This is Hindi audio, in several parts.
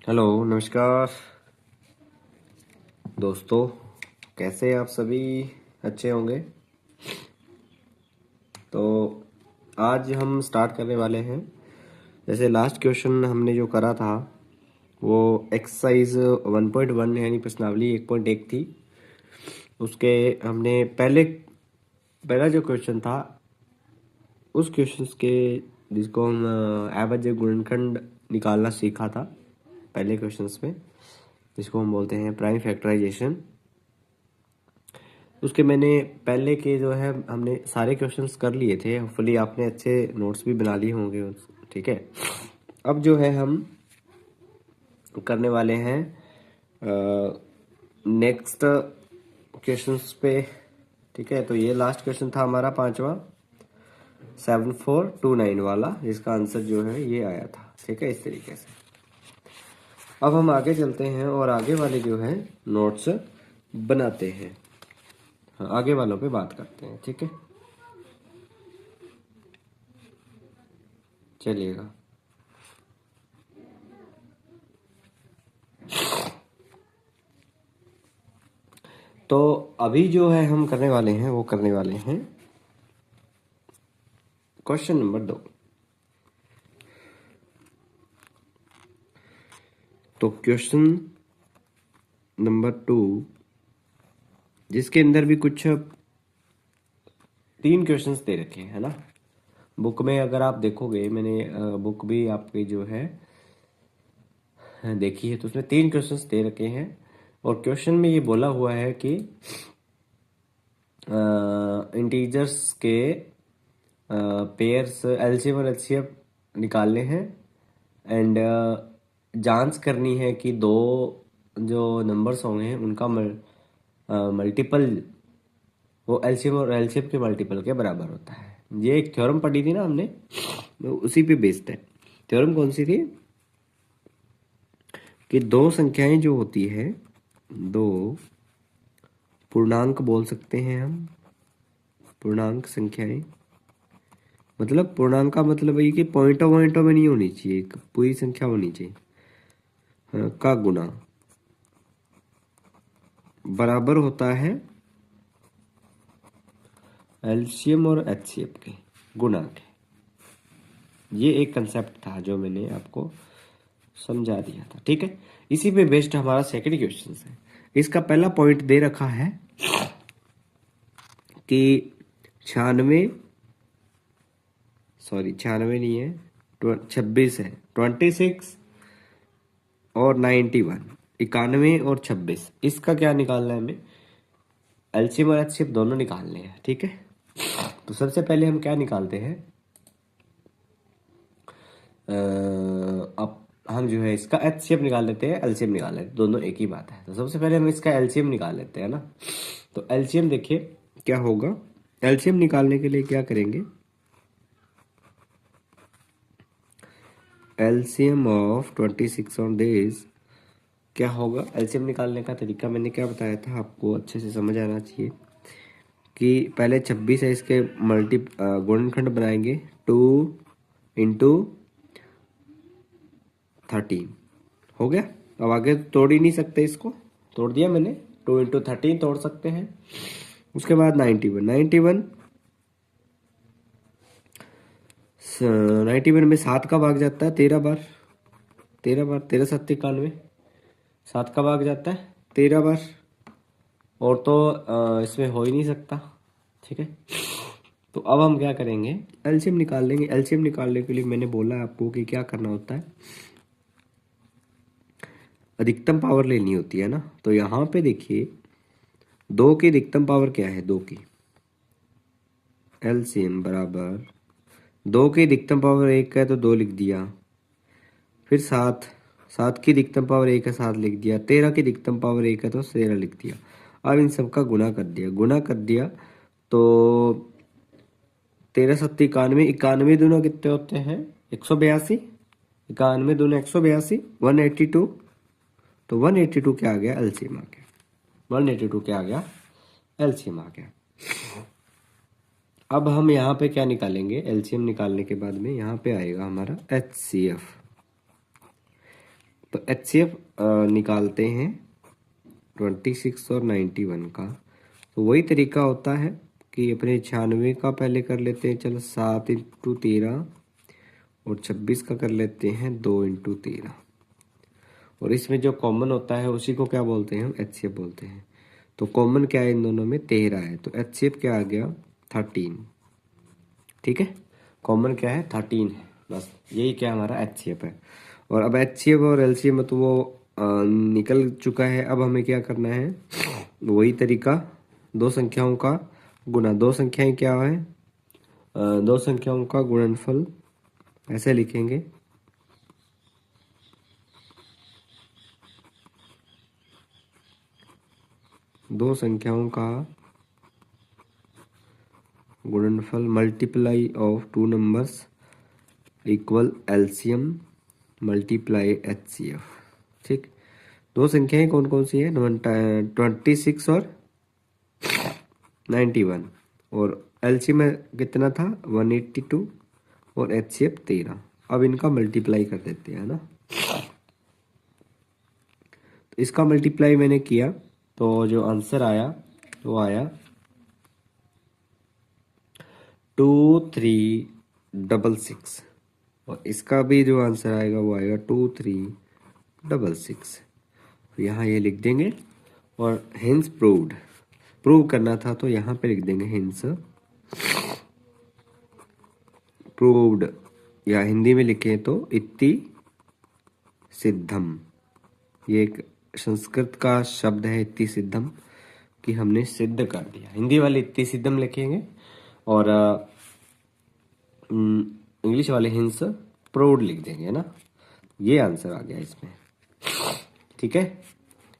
हेलो, नमस्कार दोस्तों। कैसे आप सभी? अच्छे होंगे। तो आज हम स्टार्ट करने वाले हैं। जैसे लास्ट क्वेश्चन हमने जो करा था वो एक्सरसाइज 1.1 यानी प्रश्नावली 1.1 थी। उसके हमने पहला जो क्वेश्चन था उस क्वेश्चन के जिसको हम एवरेज गुणनखंड निकालना सीखा था पहले क्वेश्चंस में, जिसको हम बोलते हैं प्राइम फैक्टराइजेशन। उसके मैंने पहले के जो है हमने सारे क्वेश्चंस कर लिए थे। होपफुली आपने अच्छे नोट्स भी बना लिए होंगे। ठीक है, अब जो है हम करने वाले हैं नेक्स्ट क्वेश्चंस पे। ठीक है, तो ये लास्ट क्वेश्चन था हमारा पांचवा 7429 वाला, जिसका आंसर जो है ये आया था। ठीक है, इस तरीके से अब हम आगे चलते हैं और आगे वाले जो है नोट्स बनाते हैं। हाँ, आगे वालों पे बात करते हैं। ठीक है, चलिएगा। तो अभी जो है हम करने वाले हैं वो करने वाले हैं क्वेश्चन नंबर 2। तो क्वेश्चन नंबर 2, जिसके अंदर भी कुछ 3 क्वेश्चंस दे रखे हैं, है ना। बुक में अगर आप देखोगे, मैंने बुक भी आपकी जो है देखी है, तो उसमें 3 क्वेश्चंस दे रखे हैं। और क्वेश्चन में ये बोला हुआ है कि इंटीजर्स के पेयर्स एलसीएम और एचसीएफ निकालने हैं एंड जांच करनी है कि दो जो नंबर्स होंगे उनका मल्टीपल वो एलसीएम और एलसीएफ के मल्टीपल के बराबर होता है। ये एक थ्योरम पढ़ी थी ना हमने, तो उसी पे बेस्ड है। थ्योरम कौन सी थी? कि दो संख्याएं जो होती है, दो पूर्णांक बोल सकते हैं हम, पूर्णांक संख्याएं। मतलब पूर्णांक का मतलब है कि पॉइंटों पॉइंटों में नहीं होनी चाहिए, एक पूरी संख्या होनी चाहिए। हाँ, का गुना बराबर होता है एलसीएम और एचसीएफ के गुना के। ये एक कंसेप्ट था जो मैंने आपको समझा दिया था। ठीक है, इसी पे बेस्ड हमारा सेकंड क्वेश्चन है। इसका पहला पॉइंट दे रखा है कि 96 नहीं है, 26 है। 26 और 91, 91 और 26, इसका क्या निकालना है हमें? एलसीएम और एचसीएफ दोनों निकालने हैं। ठीक है, तो सबसे पहले हम क्या निकालते हैं? अब हम जो है इसका एचसीएफ निकाल लेते हैं, एलसीएम निकाल लेते हैं, दोनों एक ही बात है। तो सबसे पहले हम इसका एलसीएम निकाल लेते हैं ना। तो एलसीएम देखिए क्या होगा। एलसीएम निकालने के लिए क्या करेंगे? एलसीएम ऑफ 26 ऑन दिस क्या होगा? एलसीएम निकालने का तरीका मैंने क्या बताया था आपको, अच्छे से समझ आना चाहिए। कि पहले 26 है, इसके गुणनखंड बनाएंगे 2 इंटू 13। हो गया। अब आगे तोड़ ही नहीं सकते, इसको तोड़ दिया मैंने। 2 इंटू 13 तोड़ सकते हैं। उसके बाद 91 में 7 का भाग जाता है 13 बार। 13 7 91, 7 का भाग जाता है 13 बार। और तो इसमें हो ही नहीं सकता। ठीक है, तो अब हम क्या करेंगे? एलसीएम निकाल लेंगे। एलसीएम निकालने के लिए मैंने बोला आपको कि क्या करना होता है, अधिकतम पावर लेनी होती है ना। तो यहाँ पे देखिए 2 की अधिकतम पावर क्या है? 2 की एलसीएम बराबर 2 की अधिकतम पावर 1 है तो 2 लिख दिया। फिर 7 की अधिकतम पावर 1 है, 7 लिख दिया। 13 की अधिकतम पावर 1 है तो 13 लिख दिया। अब इन सबका गुना कर दिया तो 13 7 91, 91 दूना कितने होते हैं? 182। 91 दूना 182, 182। तो 182 क्या आ गया? एलसीएम आ गया। 182 क्या आ गया? एलसीएम आ गया। अब हम यहाँ पे क्या निकालेंगे? एलसीएम निकालने के बाद में यहाँ पे आएगा हमारा एचसीएफ। तो HCF निकालते हैं 26 और 91 का। तो वही तरीका होता है कि अपने 96 का पहले कर लेते हैं, चलो 7 इंटू 13, और 26 का कर लेते हैं 2 इंटू 13, और इसमें जो कॉमन होता है उसी को क्या बोलते हैं, हम HCF बोलते हैं। तो कॉमन क्या है इन दोनों में, 13 है, तो HCF क्या आ गया, 13। ठीक है, कॉमन क्या है, 13 है, बस यही क्या हमारा HCF है। और अब HCF और LCM में तो वो निकल चुका है। अब हमें क्या करना है, वही तरीका, दो संख्याओं का गुना। दो संख्याएं क्या है, दो संख्याओं का गुणनफल, ऐसे लिखेंगे। दो संख्याओं का गुणनफल multiply of two numbers equal LCM multiply HCF। ठीक, दो संख्याएं कौन कौन सी है, 26 और 91, और LCM में कितना था, 182, और HCF 13। अब इनका मल्टीप्लाई कर देते हैं ना। तो इसका मल्टीप्लाई मैंने किया तो जो आंसर आया वो आया 2366, और इसका भी जो आंसर आएगा वो आएगा 2366। यहाँ ये लिख देंगे, और हेंस प्रूव्ड, प्रूव करना था तो यहाँ पे लिख देंगे हेंस प्रूव्ड, या हिंदी में लिखें तो इति सिद्धम। ये एक संस्कृत का शब्द है इति सिद्धम, कि हमने सिद्ध कर दिया। हिंदी वाले इति सिद्धम लिखेंगे, और इंग्लिश वाले हिंस प्रूव्ड लिख देंगे, है ना। ये आंसर आ गया इसमें। ठीक है,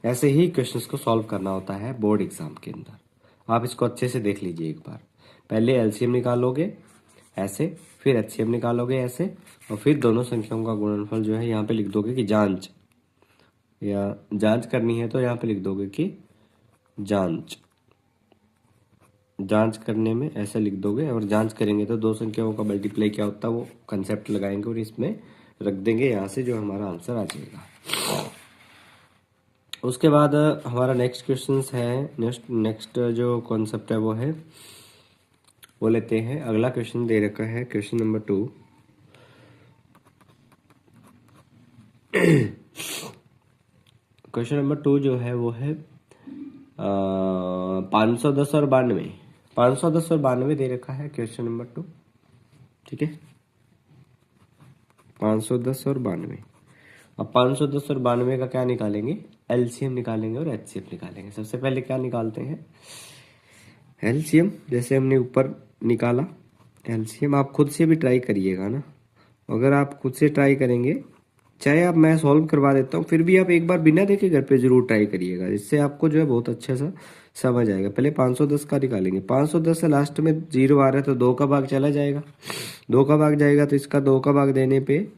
ऐसे ही क्वेश्चंस को सॉल्व करना होता है बोर्ड एग्जाम के अंदर। आप इसको अच्छे से देख लीजिए एक बार। पहले LCM निकालोगे ऐसे, फिर HCF निकालोगे ऐसे, और फिर दोनों संख्याओं का गुणनफल जो है यहाँ पे लिख दोगे कि जांच, या जांच करनी है तो यहाँ पे लिख दोगे कि जांच। जांच करने में ऐसे लिख दोगे, और जांच करेंगे तो दो संख्याओं का मल्टीप्लाई क्या होता है वो कंसेप्ट लगाएंगे और इसमें रख देंगे, यहाँ से जो हमारा आंसर आ जाएगा। उसके बाद हमारा नेक्स्ट क्वेश्चन है, नेक्स्ट जो कॉन्सेप्ट है वो है, वो लेते हैं। अगला क्वेश्चन दे रखा है क्वेश्चन नंबर 2। क्वेश्चन नंबर 2 जो है वो है 510 और 92। 510 और 92 दे रखा है क्वेश्चन नंबर 2। ठीक है, 510 और 92। अब 510 और 92 का क्या निकालेंगे, LCM निकालेंगे और HCF निकालेंगे। सबसे पहले क्या निकालते हैं, LCM। जैसे हमने ऊपर निकाला LCM, आप खुद से भी ट्राई करिएगा ना। अगर आप खुद से ट्राई करेंगे, चाहे आप मैं सॉल्व करवा देता हूँ, फिर भी आप एक बार बिना देखे घर पे जरूर ट्राई करिएगा, जिससे आपको जो है बहुत अच्छा सा समझ आएगा। पहले 510 का निकालेंगे। 510 से लास्ट में 0 आ रहा है तो 2 का भाग चला जाएगा। 2 का भाग जाएगा तो इसका 2 का भाग देने पे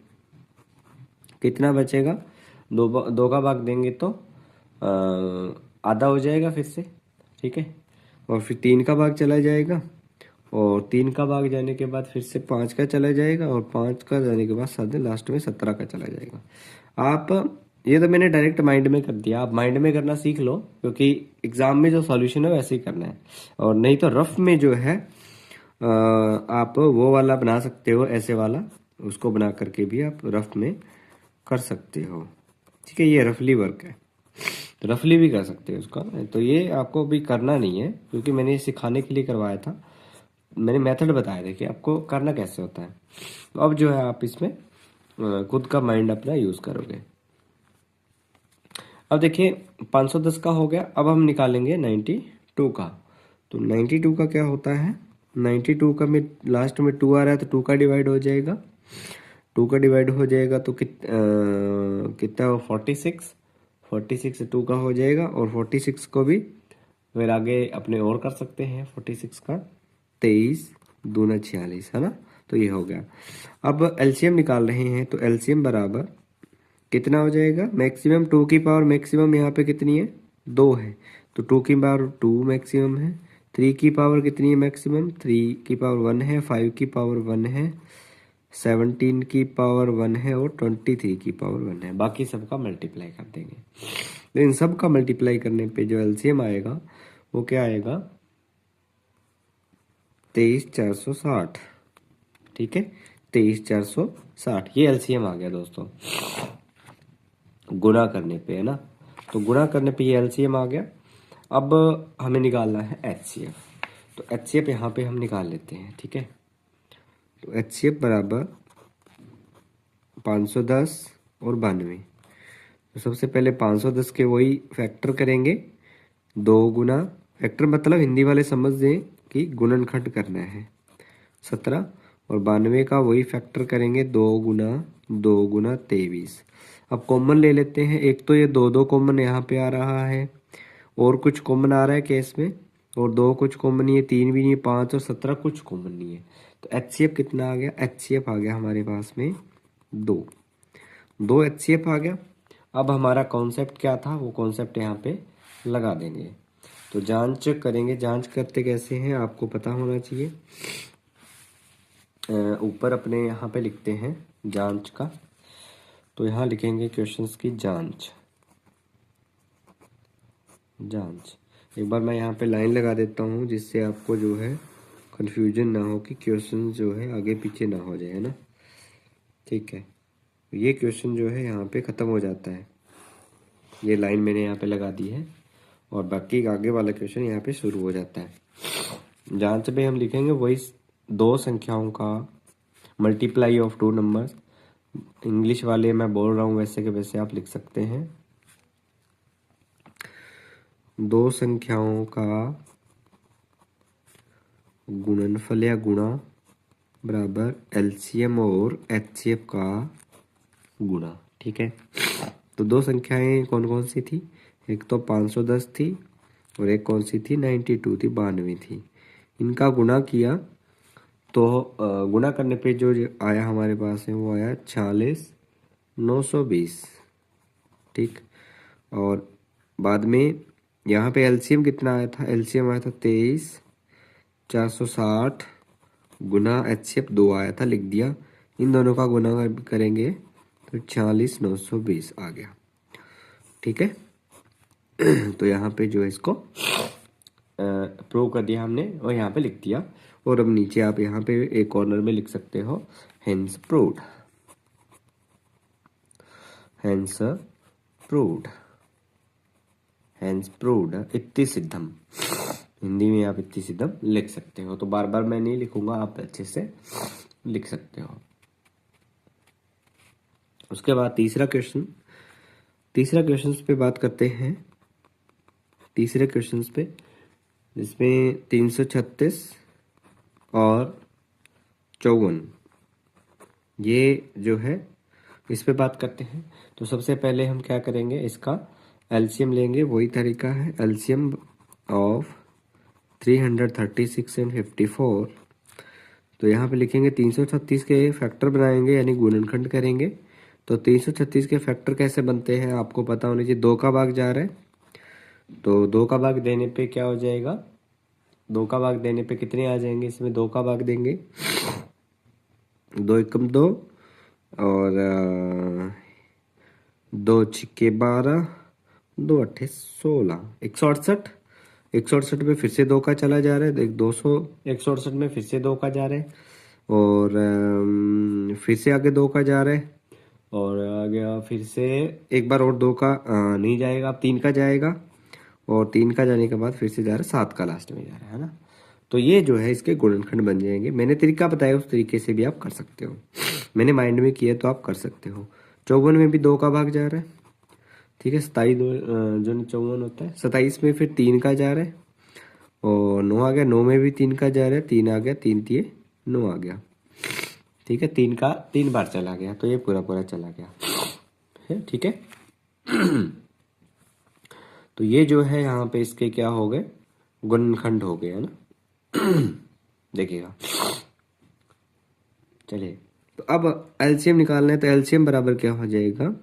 कितना बचेगा, 2 का भाग देंगे तो आधा हो जाएगा फिर से। ठीक है, और फिर 3 का भाग चला जाएगा, और 3 का भाग जाने के बाद फिर से 5 का चला जाएगा, और 5 का जाने के बाद साथ लास्ट में 17 का चला जाएगा। आप ये तो मैंने डायरेक्ट माइंड में कर दिया, आप माइंड में करना सीख लो, क्योंकि एग्जाम में जो सॉल्यूशन है वैसे ही करना है। और नहीं तो रफ में जो है आप वो वाला बना सकते हो, ऐसे वाला, उसको बना करके भी आप रफ में कर सकते हो। ठीक है, ये रफली वर्क है, तो रफली भी कर सकते हो उसका। तो ये आपको भी करना नहीं है, क्योंकि मैंने सिखाने के लिए करवाया था, मैंने मेथड बताया था कि आपको करना कैसे होता है। तो अब जो है आप इसमें खुद का माइंड अपना यूज करोगे। अब देखिए 510 का हो गया, अब हम निकालेंगे 92 का। तो 92 का क्या होता है, 92 का में लास्ट में 2 आ रहा है तो 2 का डिवाइड हो जाएगा। 2 का डिवाइड हो जाएगा तो कितना हो, 46। 46 से 2 का हो जाएगा, और 46 को भी फिर आगे अपने और कर सकते हैं। 46 का 23 दूना 46, है ना। तो ये हो गया। अब LCM निकाल रहे हैं, तो LCM बराबर कितना हो जाएगा, मैक्सिमम 2 की पावर मैक्सिमम यहाँ पे कितनी है, 2 है, तो 2 की पावर 2 मैक्सिमम है। 3 की पावर कितनी है मैक्सिमम, 3 की पावर 1 है। 5 की पावर 1 है। 17 की पावर 1 है और 23 की पावर 1 है, बाकी सबका मल्टीप्लाई कर देंगे। तो इन सब का मल्टीप्लाई करने पे जो एलसीएम आएगा वो क्या आएगा, 23,460। ठीक है, 23,460 ये एलसीएम आ गया दोस्तों, गुणा करने पे, है ना। तो गुणा करने पे ये एलसीएम आ गया। अब हमें निकालना है एचसीएफ, तो एचसीएफ यहाँ पे हम निकाल लेते हैं। ठीक है, तो एचसीएफ बराबर 510 और 92। तो सबसे पहले 510 के वही फैक्टर करेंगे, 2 गुना, फैक्टर मतलब हिंदी वाले समझ दें कि गुणनखंड करना है, 17, और 92 का वही फैक्टर करेंगे, 2 गुना 23। अब कॉमन ले लेते हैं, एक तो ये 2 कॉमन यहाँ पे आ रहा है, और कुछ कॉमन आ रहा है केस में, और 2 कुछ कॉमन नहीं है, 3 भी नहीं है, 5 और 17 कुछ कॉमन नहीं है। तो एचसीएफ कितना आ गया, एचसीएफ आ गया हमारे पास में 2 एचसीएफ आ गया। अब हमारा कॉन्सेप्ट क्या था, वो कॉन्सेप्ट यहाँ पे लगा देंगे। तो जांच करेंगे, जांच करते कैसे हैं आपको पता होना चाहिए। ऊपर अपने यहाँ पे लिखते हैं जांच का, तो यहाँ लिखेंगे क्वेश्चंस की जांच। एक बार मैं यहाँ पे लाइन लगा देता हूँ जिससे आपको जो है कन्फ्यूजन ना हो कि क्वेश्चन जो है आगे पीछे ना हो जाए, है ना। ठीक है, ये क्वेश्चन जो है यहाँ पे ख़त्म हो जाता है, ये लाइन मैंने यहाँ पे लगा दी है, और बाकी आगे वाला क्वेश्चन यहाँ पे शुरू हो जाता है। जांच में हम लिखेंगे वही 2 संख्याओं का मल्टीप्लाई ऑफ 2 नंबर्स। इंग्लिश वाले मैं बोल रहा हूँ वैसे के वैसे आप लिख सकते हैं, 2 संख्याओं का गुणनफल या गुणा बराबर एलसीएम और एचसीएफ का गुणा। ठीक है, तो 2 संख्याएं कौन कौन सी थी, एक तो 510 थी और एक कौन सी थी, 92 थी, 92 थी। इनका गुणा किया तो गुणा करने पे जो आया हमारे पास है वो आया 46,920। ठीक, और बाद में यहाँ पे एलसीएम कितना आया था, एलसीएम आया था 23,460 गुना एचसीएफ 2 आया था, लिख दिया। इन दोनों का गुना करेंगे तो 46,920 आ गया। ठीक है, तो यहाँ पे जो है इसको प्रूव कर दिया हमने और यहाँ पे लिख दिया। और अब नीचे आप यहाँ पे एक कॉर्नर में लिख सकते हो hence proved, hence proved, hence proved इत्ति सिद्धम। हिंदी में आप इत्ति सिद्धम लिख सकते हो, तो बार बार मैं नहीं लिखूंगा, आप अच्छे से लिख सकते हो। उसके बाद तीसरा क्वेश्चन पे बात करते हैं, तीसरे क्वेश्चन पे जिसमें 336 और 54 ये जो है इस पे बात करते हैं। तो सबसे पहले हम क्या करेंगे, इसका एलसीएम लेंगे, वही तरीका है, एलसीएम ऑफ 336 एंड 54। तो यहाँ पे लिखेंगे 336 के फैक्टर बनाएंगे यानी गुणनखंड करेंगे। तो 336 के फैक्टर कैसे बनते हैं आपको पता होना चाहिए, 2 का भाग जा रहा है, तो 2 का भाग देने पे क्या हो जाएगा, 2 का भाग देने पे कितने आ जाएंगे, इसमें 2 का भाग देंगे, 2 एकम 2 और 2 छिक्के 12, 2 अट्ठे 16, 168। 168 में फिर से 2 का चला जा रहा है, 200, 168 में फिर से 2 का जा रहा है, और फिर से आगे 2 का जा रहा है, और आगे फिर से एक बार और 2 का नहीं जाएगा, अब 3 का जाएगा, और 3 का जाने के बाद फिर से जा रहा है, 7 का लास्ट में जा रहा है ना। तो ये जो है इसके गुणनखंड बन जाएंगे। मैंने तरीका बताया उस तरीके से भी आप कर सकते हो, मैंने माइंड में किया तो आप कर सकते हो। 54 में भी 2 का भाग जा रहा है, ठीक है, 27 जो 54 होता है, 27 में फिर 3 का जा रहा है, और 9 आ गया, 9 में भी 3 का जा रहा है, 3 आ गया, 3 तिये 9 आ गया। ठीक है, 3 का 3 बार चला गया, तो ये पूरा पूरा चला गया है। ठीक है, तो ये जो है यहाँ पे इसके क्या हो गए, गुणनखंड हो गए, है ना। देखिएगा, चलिए, तो अब एलसीएम निकालना है, तो एलसीएम बराबर क्या हो जाएगा,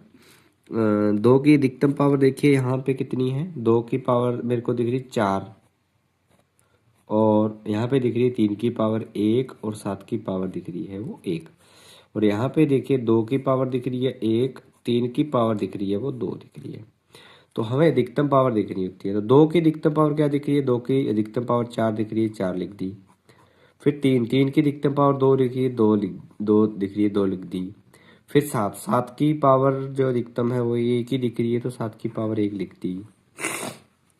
2 की अधिकतम पावर देखिए यहाँ पे कितनी है, 2 की पावर मेरे को दिख रही 4, और यहाँ पे दिख रही है 3 की पावर 1, और 7 की पावर दिख रही है वो 1, और यहाँ पे देखिए 2 की पावर दिख रही है 1, 3 की पावर दिख रही है वो 2 दिख रही है। तो हमें अधिकतम पावर दिखनी होती है। तो 2 की अधिकतम पावर क्या दिख रही है, 2 की अधिकतम पावर 4 दिख रही है, 4 लिख दी। फिर 3 की अधिकतम पावर 2 लिख रही है, 2 दिख रही है, 2 लिख दी। फिर 7 की पावर जो अधिकतम है वो 1 ही दिख रही है, तो 7 की पावर 1 लिख दी।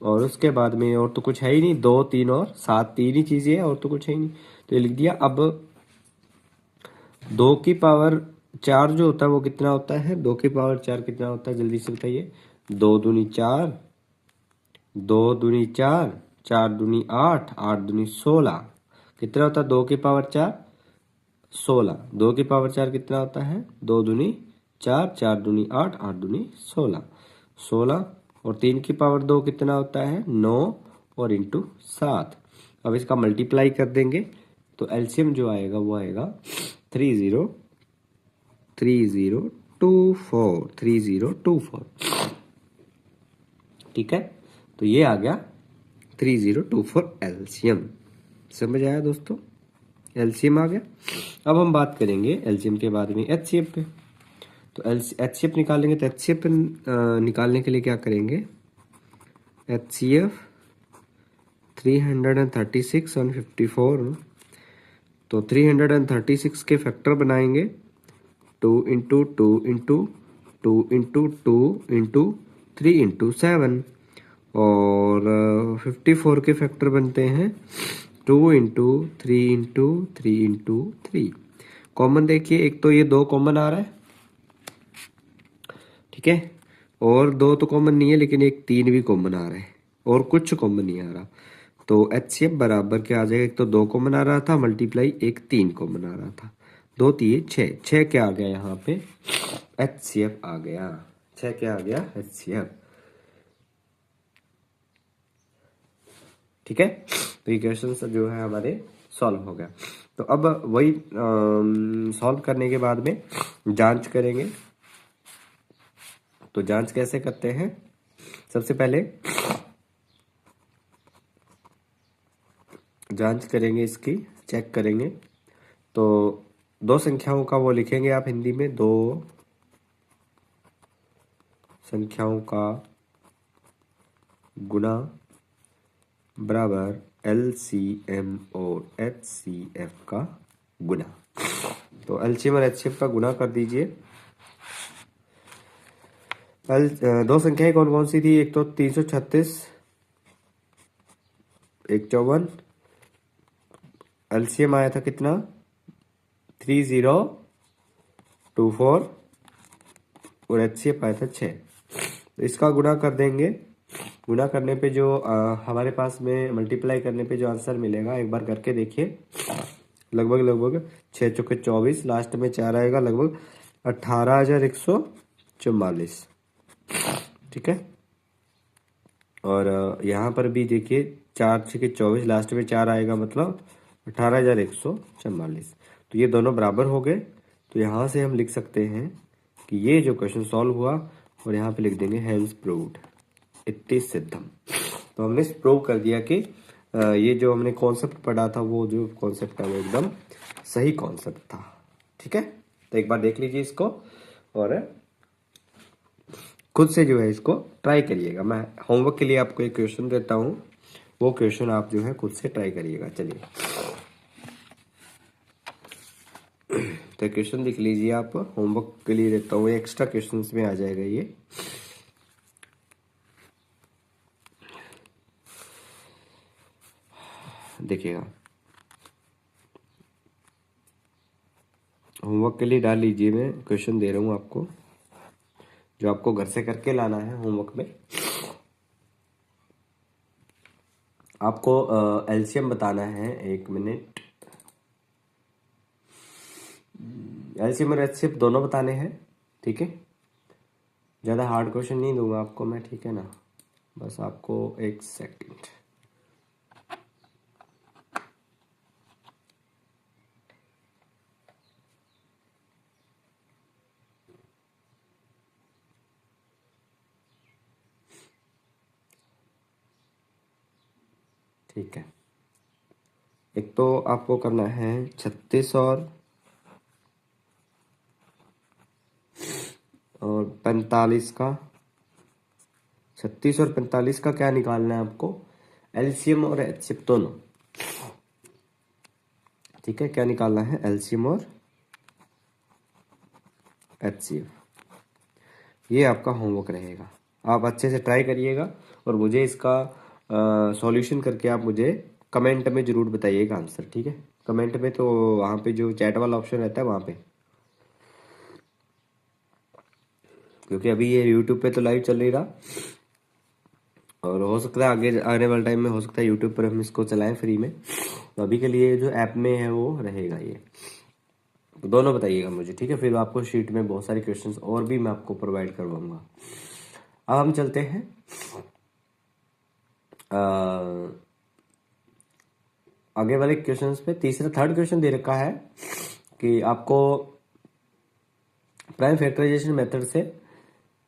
और उसके बाद में और तो कुछ है ही नहीं, 2, 3 और 7 तीन ही चीज़ें हैं और तो कुछ है ही नहीं, तो ये लिख दिया। अब 2 की पावर 4 जो होता है वो कितना होता है, 2 की पावर 4 कितना होता है, जल्दी से बताइए। 2 दूनी 4, 2 दूनी 4, 4 दूनी 8, 8 दूनी 16, कितना होता है 2 की पावर 4, 16। 2 की पावर 4 कितना होता है, 2 दूनी 4, 4 दूनी 8, 8 दूनी 16, 16। और 3 की पावर 2 कितना होता है, 9 और इंटू 7। अब इसका मल्टीप्लाई कर देंगे तो एलसीएम जो आएगा वो आएगा 3024, 3024। ठीक है, तो ये आ गया 3024 एलसीएम। समझ आया दोस्तों, एलसीएम आ गया। अब हम बात करेंगे एलसीएम के बाद में एचसीएफ पे। तो एचसीएफ निकालेंगे, तो एचसीएफ निकालने के लिए क्या करेंगे, एचसीएफ 336 और 54, तो 336 के फैक्टर बनाएंगे, 2 into 2 into 2 into 2 into 3 into 7। और 54 के फैक्टर बनते हैं 2 इंटू 3 इंटू 3 इंटू 3। कॉमन देखिए, एक तो ये 2 कॉमन आ रहा है, ठीक है, और 2 तो कॉमन नहीं है, लेकिन एक 3 भी कॉमन आ रहा है और कुछ कॉमन नहीं आ रहा। तो एचसीएफ बराबर क्या आ जाएगा, एक तो 2 कॉमन आ रहा था मल्टीप्लाई एक 3 कॉमन आ रहा था, 2 3 6, 6 क्या आ गया यहाँ पे, एचसीएफ आ गया। 6 क्या आ गया, एचसीएफ। ठीक है, तो ये क्वेश्चन जो है हमारे सॉल्व हो गया। तो अब वही सॉल्व करने के बाद में जांच करेंगे। तो जांच कैसे करते हैं, सबसे पहले जांच करेंगे इसकी, चेक करेंगे। तो 2 संख्याओं का वो लिखेंगे आप हिंदी में, 2 संख्याओं का गुना बराबर एलसीएम और एचसीएफ का गुना। तो एलसीएम और एचसीएफ का गुना कर दीजिए। 2 संख्याएं कौन कौन सी थी, एक तो 336, एक 54, एलसीएम आया था कितना 3024 और एचसीएफ आया था 6। तो इसका गुणा कर देंगे, गुणा करने पे जो हमारे पास में मल्टीप्लाई करने पे जो आंसर मिलेगा एक बार करके देखिए, लगभग 6 चौके 24, लास्ट में 4 आएगा, लगभग 18,144। ठीक है, और यहाँ पर भी देखिए 4 छके 24, लास्ट में 4 आएगा, मतलब 18,144। तो ये दोनों बराबर हो गए। तो यहाँ से हम लिख सकते हैं कि ये जो क्वेश्चन सॉल्व हुआ, और यहाँ पे लिख देंगे हैंस प्रूव्ड, इति सिद्धम। तो हमने प्रूव कर दिया कि ये जो हमने कॉन्सेप्ट पढ़ा था वो जो कॉन्सेप्ट है वो एकदम सही कॉन्सेप्ट था। ठीक है, तो एक बार देख लीजिए इसको और खुद से जो है इसको ट्राई करिएगा। मैं होमवर्क के लिए आपको एक क्वेश्चन देता हूँ, वो क्वेश्चन आप जो है खुद से ट्राई करिएगा। चलिए, तो क्वेश्चन देख लीजिए आप, होमवर्क के लिए देता हूँ, एक्स्ट्रा क्वेश्चंस में आ जाएगा ये। देखिएगा, होमवर्क के लिए डाल लीजिए, मैं क्वेश्चन दे रहा हूँ आपको, जो आपको घर से करके लाना है होमवर्क में। आपको एलसीएम बताना है, 1 मिनट, एलसीएम और एचसीएफ दोनों बताने हैं। ठीक है, ज़्यादा हार्ड क्वेश्चन नहीं दूंगा आपको मैं, ठीक है ना, बस आपको 1 सेकंड। ठीक है, एक तो आपको करना है 36 और और 45 का, 36 और 45 का क्या निकालना है आपको? एलसीएम और एचसीएफ दोनों। ठीक है, क्या निकालना है? एलसीएम और एचसीएफ। ये आपका होमवर्क रहेगा, आप अच्छे से ट्राई करिएगा और मुझे इसका सॉल्यूशन करके आप मुझे कमेंट में ज़रूर बताइएगा आंसर। ठीक है, कमेंट में तो वहाँ पे जो चैट वाला ऑप्शन रहता है वहाँ पे, क्योंकि अभी ये यूट्यूब पे तो लाइव चल नहीं रहा, और हो सकता है आगे आने वाले टाइम में हो सकता है यूट्यूब पर हम इसको चलाएं फ्री में। तो अभी के लिए जो ऐप में है वो रहेगा ये। तो दोनों बताइएगा मुझे, ठीक है? फिर आपको शीट में बहुत सारे क्वेश्चंस और भी मैं आपको प्रोवाइड करवाऊंगा। अब हम चलते हैं आगे वाले क्वेश्चंस पे। तीसरा थर्ड क्वेश्चन दे रखा है कि आपको प्राइम फैक्टराइजेशन मेथड से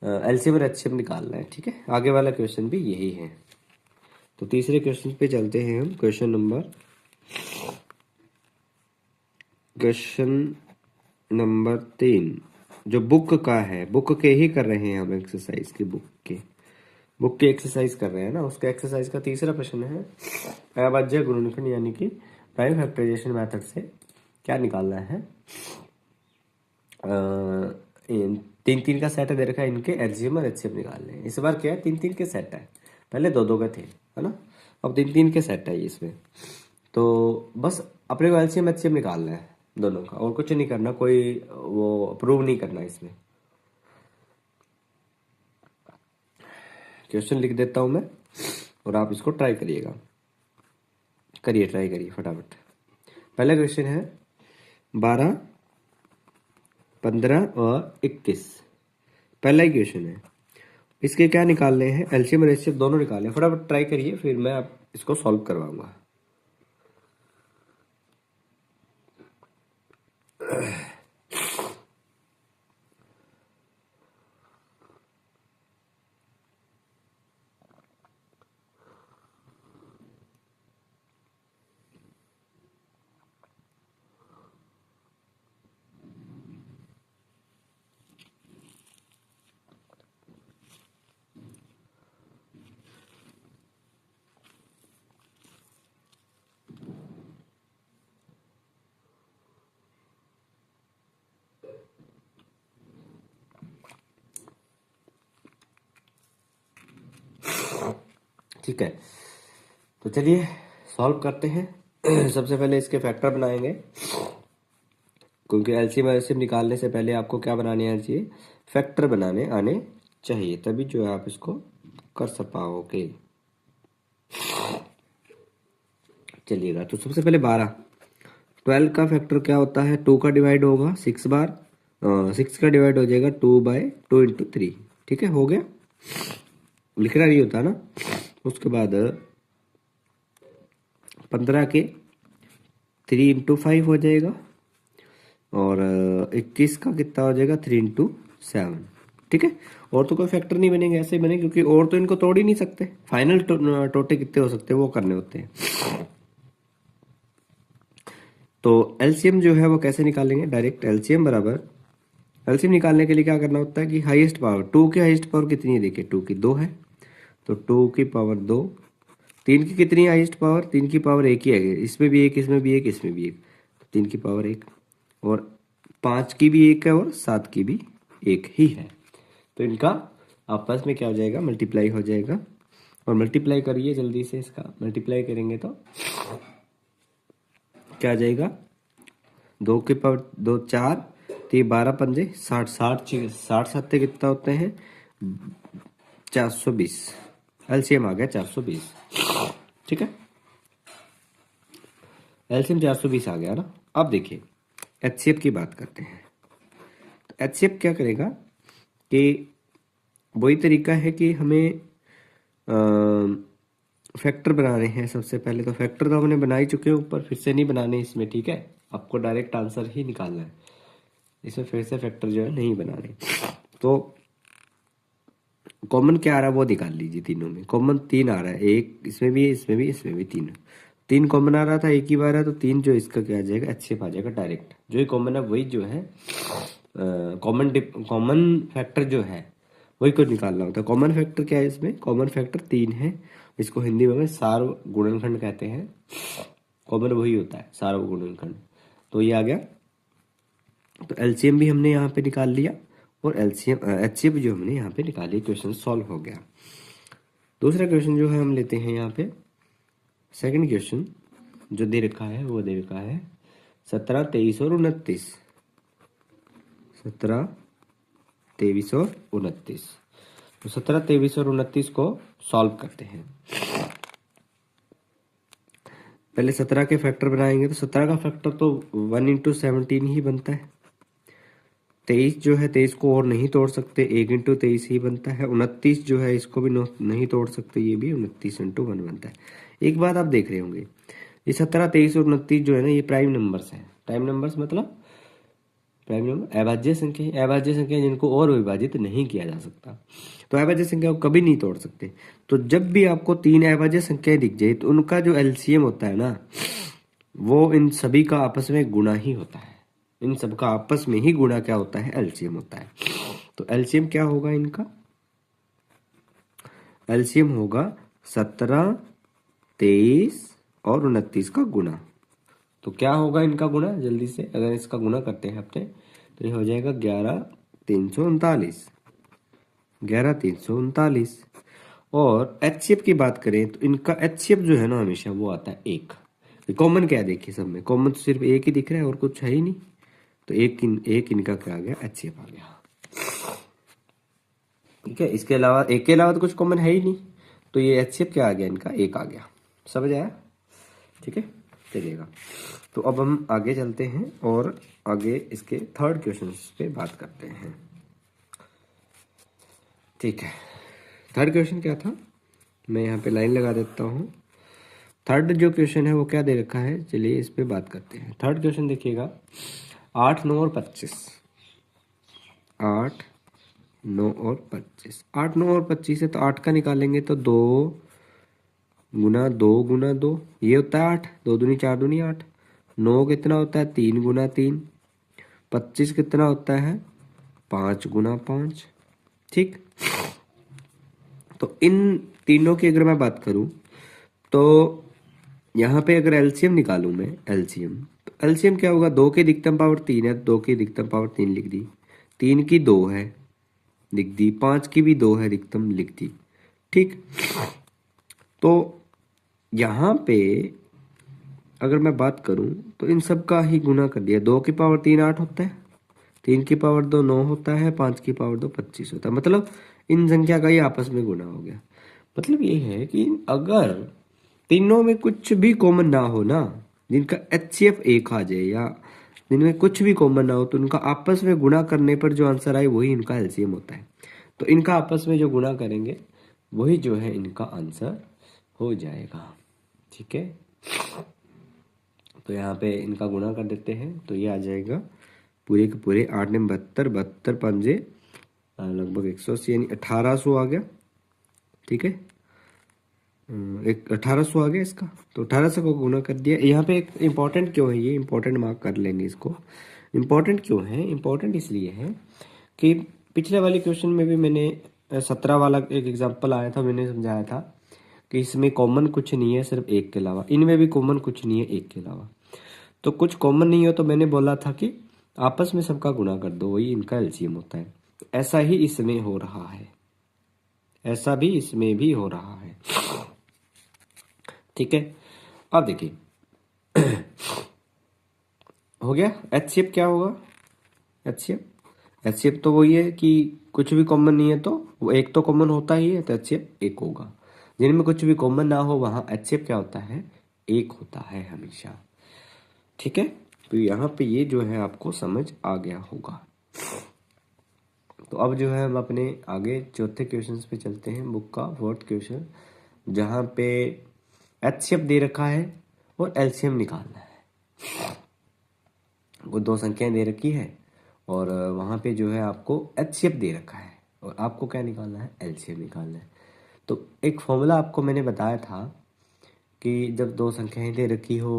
एलसीएम और एचसीएफ निकालना है। ठीक है, आगे वाला क्वेश्चन भी यही है। तो तीसरे क्वेश्चन पे चलते हैं हम। क्वेश्चन नंबर 3 जो बुक का है, बुक के ही कर रहे हैं हम, एक्सरसाइज की बुक की एक्सरसाइज कर रहे हैं ना, उसके एक्सरसाइज का तीसरा प्रश्न है अभाज्य गुणनखंड यानी कि प्राइम फैक्टराइजेशन मेथड से क्या निकालना है। तीन तीन का सेट दे रखा है, इनके एलसीएम और एचसीएफ निकालने हैं। इस बार क्या है, तीन तीन के सेट है, पहले दो दो के थे, है ना, अब तीन तीन के सेट है इसमें। तो बस अपने को एलसीएम एचसीएफ निकालना है दोनों का, और कुछ नहीं करना, कोई वो प्रूव नहीं करना इसमें। क्वेश्चन लिख देता हूं मैं और आप इसको ट्राई करिएगा, ट्राई करिए फटाफट। पहला क्वेश्चन है 12, 15 और 21। पहला ही क्वेश्चन है, इसके क्या निकालने हैं? एलसीएम और एचसीएफ दोनों निकालने हैं। फटाफट ट्राई करिए, फिर मैं आप इसको सॉल्व करवाऊंगा। ठीक है, तो चलिए सॉल्व करते हैं। सबसे पहले इसके फैक्टर बनाएंगे, क्योंकि एलसीएम और एचसीएफ निकालने से पहले आपको क्या बनाने आना चाहिए? फैक्टर बनाने आने चाहिए, तभी जो है आप इसको कर पाओगे। चलिएगा, तो सबसे पहले 12 का फैक्टर क्या होता है? 2 का डिवाइड होगा 6 बार, 6 का डिवाइड हो जाएगा 2/2 × 3। ठीक है, हो गया, लिखना नहीं होता ना। उसके बाद 15 के 3 × 5 हो जाएगा, और 21 का कितना हो जाएगा? 3 × 7। ठीक है, और तो कोई फैक्टर नहीं बनेंगे, ऐसे ही बने, क्योंकि और तो इनको तोड़ ही नहीं सकते। फाइनल टोटे कितने हो सकते हैं वो करने होते हैं। तो एलसीएम जो है वो कैसे निकालेंगे? डायरेक्ट एलसीएम निकालने के लिए क्या करना होता है कि हाईएस्ट पावर, 2 की हाईएस्ट पावर कितनी है? देखिए 2 की 2 है, तो 2 की पावर 2। 3 की कितनी हाईएस्ट पावर? 3 की पावर 1 ही है, इसमें भी 1, इसमें भी 1, इसमें भी 1, 3 की पावर 1। और 5 की भी 1 है और 7 की भी 1 ही है, तो इनका आपस में क्या हो जाएगा? मल्टीप्लाई हो जाएगा। और मल्टीप्लाई करिए जल्दी से, इसका मल्टीप्लाई करेंगे तो क्या आ जाएगा? 2 की पावर 2 4, 3 12 पंजे 60, 60 सत्ते कितना होते हैं? 420। एलसीएम आ गया 420। ठीक है, एलसीएम 420 आ गया ना। अब देखिए एचसीएफ की बात करते हैं। तो एचसीएफ क्या करेगा कि वही तरीका है कि हमें फैक्टर बनाने हैं। सबसे पहले तो फैक्टर तो हमने बना ही चुके हैं ऊपर, फिर से नहीं बनाने इसमें। ठीक है, आपको डायरेक्ट आंसर ही निकालना है, इसमें फिर से फैक्टर जो है नहीं बनाने। तो कॉमन क्या आ रहा है वो निकाल लीजिए। तीनों में कॉमन 3 आ रहा है, एक इसमें भी, इसमें भी, इसमें भी 3 कॉमन आ रहा था, एक ही बार है, तो 3 जो इसका क्या आ जाएगा? एचसीएफ आ जाएगा डायरेक्ट। जो ही कॉमन है वही जो है कॉमन फैक्टर जो है वही को निकालना होता है। कॉमन फैक्टर क्या है इसमें? कॉमन फैक्टर 3 है, इसको हिंदी में सार्वगुणनखंड कहते हैं। कॉमन वही होता है सार्वगुणनखंड। तो ये आ गया। तो एलसीएम भी हमने यहाँ पे निकाल लिया और एलसीएम एचसीएफ जो हमने यहाँ पे निकाली, क्वेश्चन सॉल्व हो गया। दूसरा क्वेश्चन जो है हम लेते हैं यहाँ पे, सेकंड क्वेश्चन जो दे रखा है वो दे रखा है 17, 23 और 29। 17, 23 और 29। तो 17, 23 और 29 को सॉल्व करते हैं। पहले 17 के फैक्टर बनाएंगे। तो 17 का फैक्टर तो 1 इंटू 17 ही बनता है। 23 जो है 23 को और नहीं तोड़ सकते, 1 इंटू 23 ही बनता है। 29 जो है इसको भी नहीं तोड़ सकते, ये भी 29 इंटू 1 बनता है। एक बात आप देख रहे होंगे, ये 17, 23 और 29 जो है ना, ये प्राइम नंबर्स हैं। प्राइम नंबर्स मतलब प्राइम नंबर अभाज्य संख्या, अभाज्य संख्या जिनको और विभाजित नहीं किया जा सकता। तो अभाज्य संख्या को कभी नहीं तोड़ सकते। तो जब भी आपको 3 अभाज्य संख्याएं दिख जाए तो उनका जो एलसीएम होता है ना, वो इन सभी का आपस में गुणा ही होता है। इन सब का आपस में ही गुणा क्या होता है? एलसीएम होता है। तो एलसीएम क्या होगा इनका? एलसीएम होगा 17, 23 और 29 का गुणा। तो क्या होगा इनका गुणा? जल्दी से अगर इसका गुणा करते हैं अपने तो ये हो जाएगा 11,339। 11,339। और एचसीएफ की बात करें तो इनका एचसीएफ जो है ना हमेशा वो आता है 1। कॉमन क्या है देखिए सब में? कॉमन तो सिर्फ एक ही दिख रहा है और कुछ है ही नहीं। तो एक इनका क्या आ गया? एचसीएफ आ गया। ठीक है, इसके अलावा एक के अलावा तो कुछ कॉमन है ही नहीं। तो ये एचसीएफ क्या आ गया इनका? 1 आ गया। समझ आया? ठीक है, चलिएगा। तो अब हम आगे चलते हैं और आगे इसके थर्ड क्वेश्चन पे बात करते हैं। ठीक है, थर्ड क्वेश्चन क्या था? मैं यहाँ पे लाइन लगा देता हूँ। थर्ड जो क्वेश्चन है वो क्या दे रखा है, चलिए इस पे बात करते हैं। थर्ड क्वेश्चन देखिएगा, 8, 9 और 25। 8, 9 और 25। 8, 9 और 25 है तो 8 का निकालेंगे तो 2 गुना 2 गुना 2, ये होता है 8। 2 दूनी 4 दूनी 8। 9 कितना होता है? 3 गुना 3। 25 कितना होता है? 5 गुना 5। ठीक। तो इन तीनों की अगर मैं बात करूं तो यहाँ पे अगर एलसीएम निकालूं मैं, एलसीएम तो एलसीएम क्या होगा? 2 की अधिकतम पावर 3 है, 2 की अधिकतम पावर 3 लिख दी। 3 की 2 है लिख दी। 5 की भी 2 है अधिकतम लिख दी। ठीक। तो यहाँ पे अगर मैं बात करूं तो इन सब का ही गुना कर दिया। 2 की पावर 3 8 होता है, 3 की पावर 2 9 होता है, 5 की पावर 2 25 होता है। मतलब इन संख्या का ही आपस में गुना हो गया। मतलब ये है कि अगर तीनों में कुछ भी कॉमन ना हो ना, जिनका एचसीएफ 1 आ जाए या जिनमें कुछ भी कॉमन ना हो, तो उनका आपस में गुणा करने पर जो आंसर आए वही इनका एलसीएम होता है। तो इनका आपस में जो गुणा करेंगे वही जो है इनका आंसर हो जाएगा। ठीक है, तो यहाँ पे इनका गुणा कर देते हैं तो ये आ जाएगा पूरे के पूरे 8 ने 72, 72 पंजे लगभग 180 यानी 1800 आ गया। ठीक है, एक 1800 आ गया इसका। तो 1800 को गुना कर दिया। यहाँ पे एक इम्पॉर्टेंट क्यों है, ये इम्पोर्टेंट मार्क कर लेंगे इसको। इम्पॉर्टेंट क्यों है? इम्पॉर्टेंट इसलिए है कि पिछले वाले क्वेश्चन में भी मैंने 17 वाला एक एग्जाम्पल आया था, मैंने समझाया था कि इसमें कॉमन कुछ नहीं है सिर्फ 1 के अलावा। इनमें भी कॉमन कुछ नहीं है 1 के अलावा। तो कुछ कॉमन नहीं हो तो मैंने बोला था कि आपस में सबका गुणा कर दो, वही इनका एलसीएम होता है। ऐसा ही इसमें हो रहा है, ऐसा भी इसमें भी हो रहा है। ठीक है, अब देखिए हो गया। एचसीएफ क्या होगा? एचसीएफ तो वही है कि कुछ भी कॉमन नहीं है तो वो एक तो कॉमन होता ही है, तो एचसीएफ 1 होगा। जिनमें कुछ भी कॉमन ना हो वहां एचसीएफ क्या होता है? 1 होता है हमेशा। ठीक है, तो यहाँ पे ये जो है आपको समझ आ गया होगा। तो अब जो है हम अपने आगे चौथे क्वेश्चन पे चलते हैं, बुक का फोर्थ क्वेश्चन, जहाँ पे एचसीएफ दे रखा है और एलसीएम निकालना है। वो 2 संख्याएं दे रखी है और वहाँ पे जो है आपको एचसीएफ दे रखा है और आपको क्या निकालना है? एलसीएम निकालना है। तो एक फॉर्मूला आपको मैंने बताया था कि जब 2 संख्याएं दे रखी हो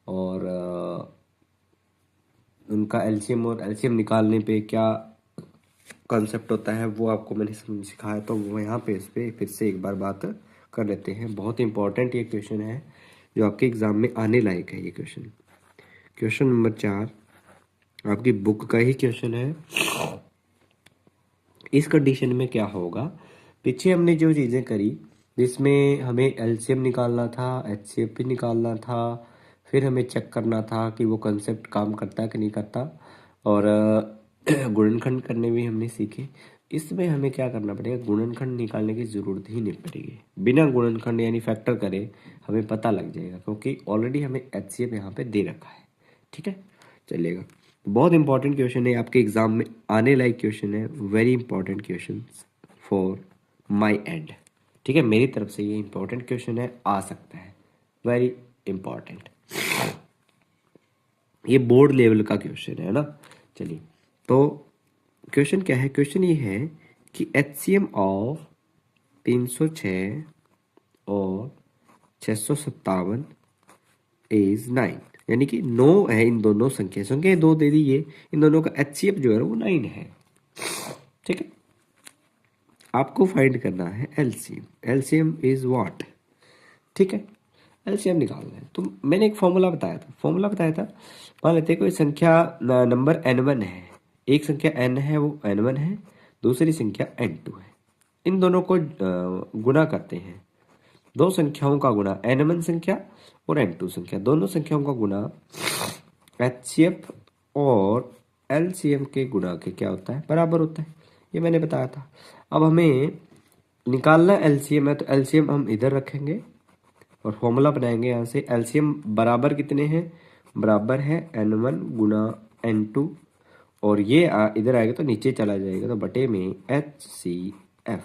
और उनका एलसीएम और एलसीएम निकालने पे क्या कॉन्सेप्ट होता है वो आपको मैंने सिखाया, तो वो यहाँ पे इस पर फिर से एक बार बात कर लेते हैं। बहुत इंपॉर्टेंट ये क्वेश्चन है जो आपके एग्ज़ाम में आने लायक है। ये क्वेश्चन, क्वेश्चन नंबर 4 आपकी बुक का ही क्वेश्चन है। इस कंडीशन में क्या होगा, पीछे हमने जो चीज़ें करी जिसमें हमें एलसीएम निकालना था, एचसीएफ भी निकालना था, फिर हमें चेक करना था कि वो कंसेप्ट काम करता है कि नहीं करता, और गुणनखंड करने भी हमने सीखे। इसमें हमें क्या करना पड़ेगा, गुणनखंड निकालने की ज़रूरत ही नहीं पड़ेगी। बिना गुणनखंड यानी फैक्टर करे हमें पता लग जाएगा, क्योंकि ऑलरेडी हमें एचसीएफ यहाँ पे दे रखा है। ठीक है, चलेगा। बहुत इंपॉर्टेंट क्वेश्चन है, आपके एग्जाम में आने लायक क्वेश्चन है, very important question for my and. ठीक है, मेरी तरफ से ये इंपॉर्टेंट क्वेश्चन है, आ सकता है, वेरी इंपॉर्टेंट। ये बोर्ड लेवल का क्वेश्चन है ना। चलिए, तो क्वेश्चन क्या है, क्वेश्चन ये है कि एचसीएम ऑफ 306 और 657 इज 9, यानी कि 9 है इन दोनों संख्या 2 दे दी, ये इन दोनों का एचसीएफ जो है वो 9 है। ठीक है, आपको फाइंड करना है एलसीएम। LCM is what? ठीक है, एलसीएम निकालना है। तो मैंने एक फॉर्मूला बताया था, मान लेते हैं कोई संख्या नंबर n1 है, एक संख्या n है वो n1 है, दूसरी संख्या n2 है। इन दोनों को गुणा करते हैं, दो संख्याओं का गुणा, n1 संख्या और n2 संख्या, दोनों संख्याओं का गुणा एचसीएफ और एलसीएम के गुणा के क्या होता है, बराबर होता है। ये मैंने बताया था। अब हमें निकालना एलसीएम है, तो एलसीएम हम इधर रखेंगे और फॉर्मूला बनाएंगे यहाँ से। एलसीएम बराबर कितने हैं, बराबर है n1 गुणा n2, और ये इधर आएगा तो नीचे चला जाएगा, तो बटे में HCF।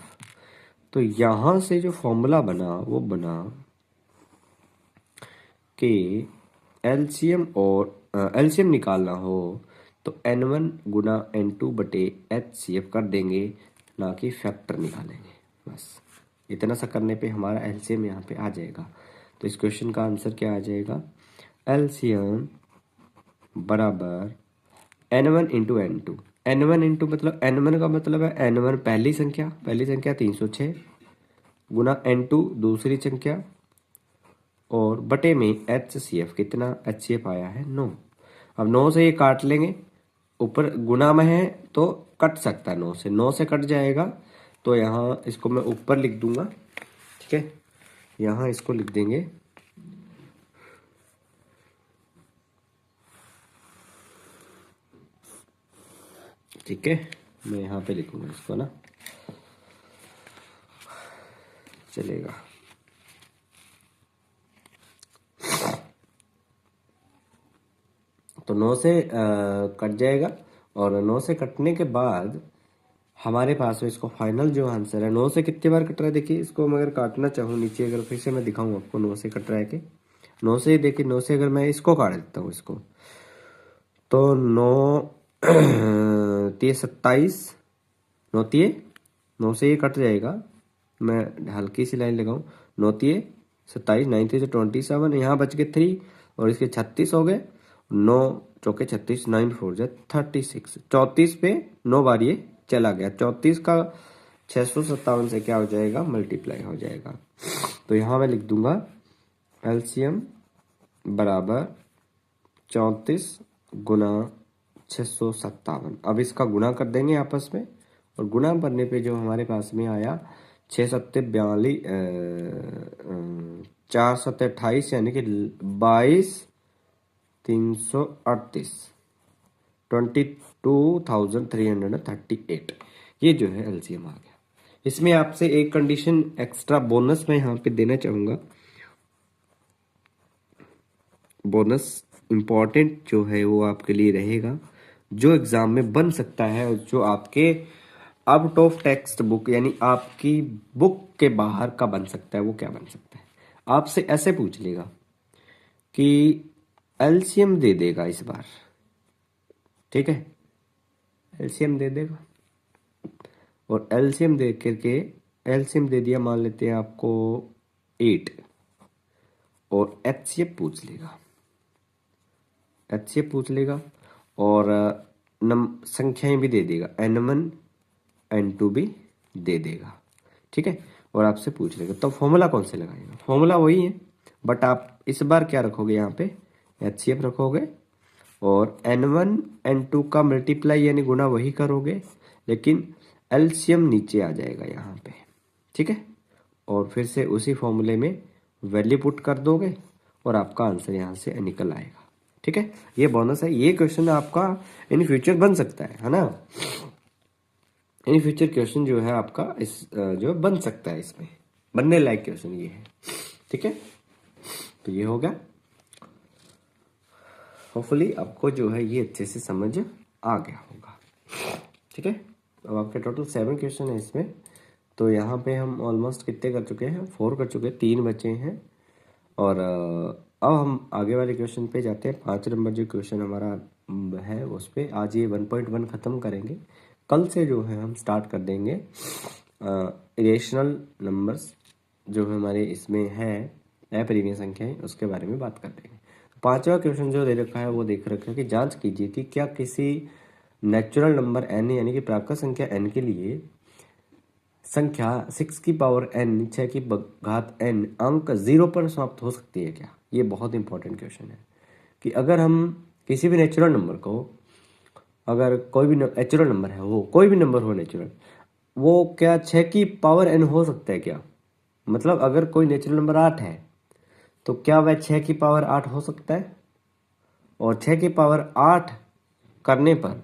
तो यहाँ से जो फॉर्मूला बना वो बना कि एलसीएम और एलसीएम निकालना हो तो n1 गुणा n2 बटे HCF कर देंगे, ना कि फैक्टर निकालेंगे। बस इतना सा करने पे हमारा एलसीएम यहाँ पे आ जाएगा। तो इस क्वेश्चन का आंसर क्या आ जाएगा, एलसीएम बराबर n1 into n2। n1 into मतलब n1 का मतलब है n1 पहली संख्या 306 गुना n2 दूसरी संख्या, और बटे में HCF, कितना HCF आया है 9। अब 9 से ये काट लेंगे, ऊपर गुना में है तो कट सकता है, 9 से कट जाएगा, तो यहाँ इसको मैं ऊपर लिख दूंगा। ठीक है, यहाँ इसको लिख देंगे ठीक है, मैं यहाँ पे लिखूंगा इसको ना, चलेगा। तो 9 से कट जाएगा, और 9 से कटने के बाद हमारे पास में इसको फाइनल जो आंसर है, 9 से कितने बार कट रहा है देखिए, इसको मैं अगर काटना चाहूँ नीचे, अगर फिर से मैं दिखाऊँ आपको 9 से कट रहा है कि 9 से, देखिए 9 से अगर मैं इसको काट देता हूँ इसको, तो 9 3 27, 9 3 9 से ये कट जाएगा, मैं हल्की सी लाइन लगाऊँ, 9 3 27, 9 3 27, यहाँ बच गए 3 और इसके 36 हो गए, 9 चौके 36, 9 4 जा 36, 34 पे 9 बार ये चला गया, 34 का 657 से क्या हो जाएगा, मल्टीप्लाई हो जाएगा। तो यहाँ मैं लिख दूंगा एलसीएम बराबर 34 गुना 657। अब इसका गुणा कर देंगे आपस में, और गुणा करने पे जो हमारे पास में आया 6 सत्ते 42, 4 सत्ते 28, यानी कि 22,338, 22,338, ये जो है एलसीएम आ गया। इसमें आपसे एक कंडीशन एक्स्ट्रा बोनस मैं यहाँ पे देना चाहूँगा, बोनस इम्पॉर्टेंट जो है वो आपके लिए रहेगा, जो एग्जाम में बन सकता है, जो आपके आउट ऑफ टेक्स्ट बुक यानी आपकी बुक के बाहर का बन सकता है। वो क्या बन सकता है, आपसे ऐसे पूछ लेगा कि एलसीएम दे देगा इस बार, ठीक है, एलसीएम दे देगा, और एलसीएम दे करके एलसीएम दे दिया, मान लेते हैं आपको 8, और एचसीएफ पूछ लेगा, और संख्याएं भी दे देगा, n1 n2 भी दे देगा, ठीक है। और आपसे पूछ लेगा तो फॉर्मूला कौन से लगाएगा, फॉर्मूला वही है, बट आप इस बार क्या रखोगे, यहाँ पे HCF रखोगे और n1 n2 का मल्टीप्लाई यानी गुना वही करोगे, लेकिन एलसीएम नीचे आ जाएगा यहाँ पे, ठीक है। और फिर से उसी फॉर्मूले में वैल्यू पुट कर दोगे और आपका आंसर यहाँ से निकल आएगा, ठीक है। ये बोनस है, ये क्वेश्चन आपका इन फ्यूचर बन सकता है ना। इन फ्यूचर क्वेश्चन जो है आपका इस जो बन सकता है, इसमें बनने लायक क्वेश्चन ये है, ठीक है। तो ये हो गया, होपफुली आपको जो है ये अच्छे से समझ आ गया होगा, ठीक है। अब आपके टोटल 7 क्वेश्चन है इसमें, तो यहाँ पे हम ऑलमोस्ट कितने कर चुके हैं, 4 कर चुके हैं, 3 बचे हैं। और अब हम आगे वाले क्वेश्चन पे जाते हैं। 5 नंबर जो क्वेश्चन हमारा है उस पर आज ये 1.1 ख़त्म करेंगे। कल से जो है हम स्टार्ट कर देंगे इरेशनल नंबर्स जो हमारे इसमें है, अपरिमेय संख्याएं, उसके बारे में बात कर देंगे। 5वां क्वेश्चन जो दे रखा है वो देख रखा है कि जांच कीजिए कि क्या किसी नेचुरल नंबर n यानी कि प्राकृत संख्या n के लिए संख्या 6 की पावर n 6 की घात n अंक 0 पर समाप्त हो सकती है क्या। ये बहुत इंपॉर्टेंट क्वेश्चन है कि अगर हम किसी भी नेचुरल नंबर को, अगर कोई भी नेचुरल नंबर है, वो कोई भी नंबर हो नेचुरल, वो क्या 6 की पावर n हो सकता है क्या। मतलब अगर कोई नेचुरल नंबर 8 है तो क्या वह 6 की पावर 8 हो सकता है। और 6 की पावर 8 करने पर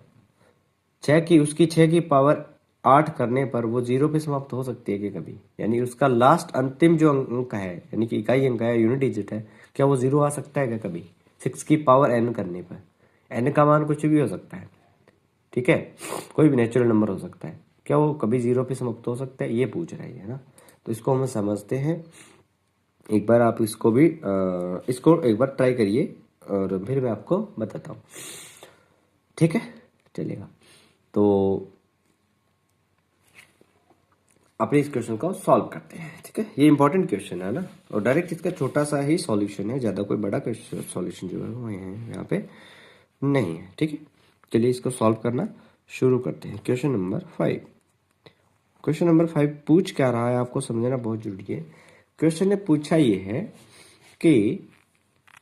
उसकी 6 की पावर 8 करने पर वो 0 पे समाप्त हो सकती है कि कभी, यानी उसका लास्ट अंतिम जो अंक है, यानी कि इकाई अंक है, यूनिट डिजिट है, क्या वो 0 आ सकता है क्या कभी 6 की पावर n करने पर। n का मान कुछ भी हो सकता है, ठीक है, कोई भी नेचुरल नंबर हो सकता है, क्या वो कभी 0 पे समाप्त हो सकता है, ये पूछ रही है ना। तो इसको हम समझते हैं, एक बार आप इसको भी इसको एक बार ट्राई करिए और फिर मैं आपको बताता हूँ, ठीक है, चलेगा। तो अपने इस क्वेश्चन को सॉल्व करते हैं, ठीक है। ये इंपॉर्टेंट क्वेश्चन है ना, और डायरेक्ट इसका छोटा सा ही सॉल्यूशन है, ज़्यादा कोई बड़ा क्वेश्चन सॉल्यूशन जो है वो यहाँ पे नहीं है, ठीक है। चलिए इसको सॉल्व करना शुरू करते हैं। क्वेश्चन नंबर 5, क्वेश्चन नंबर 5 पूछ क्या रहा है आपको समझना बहुत जरूरी है। क्वेश्चन ने पूछा ये है कि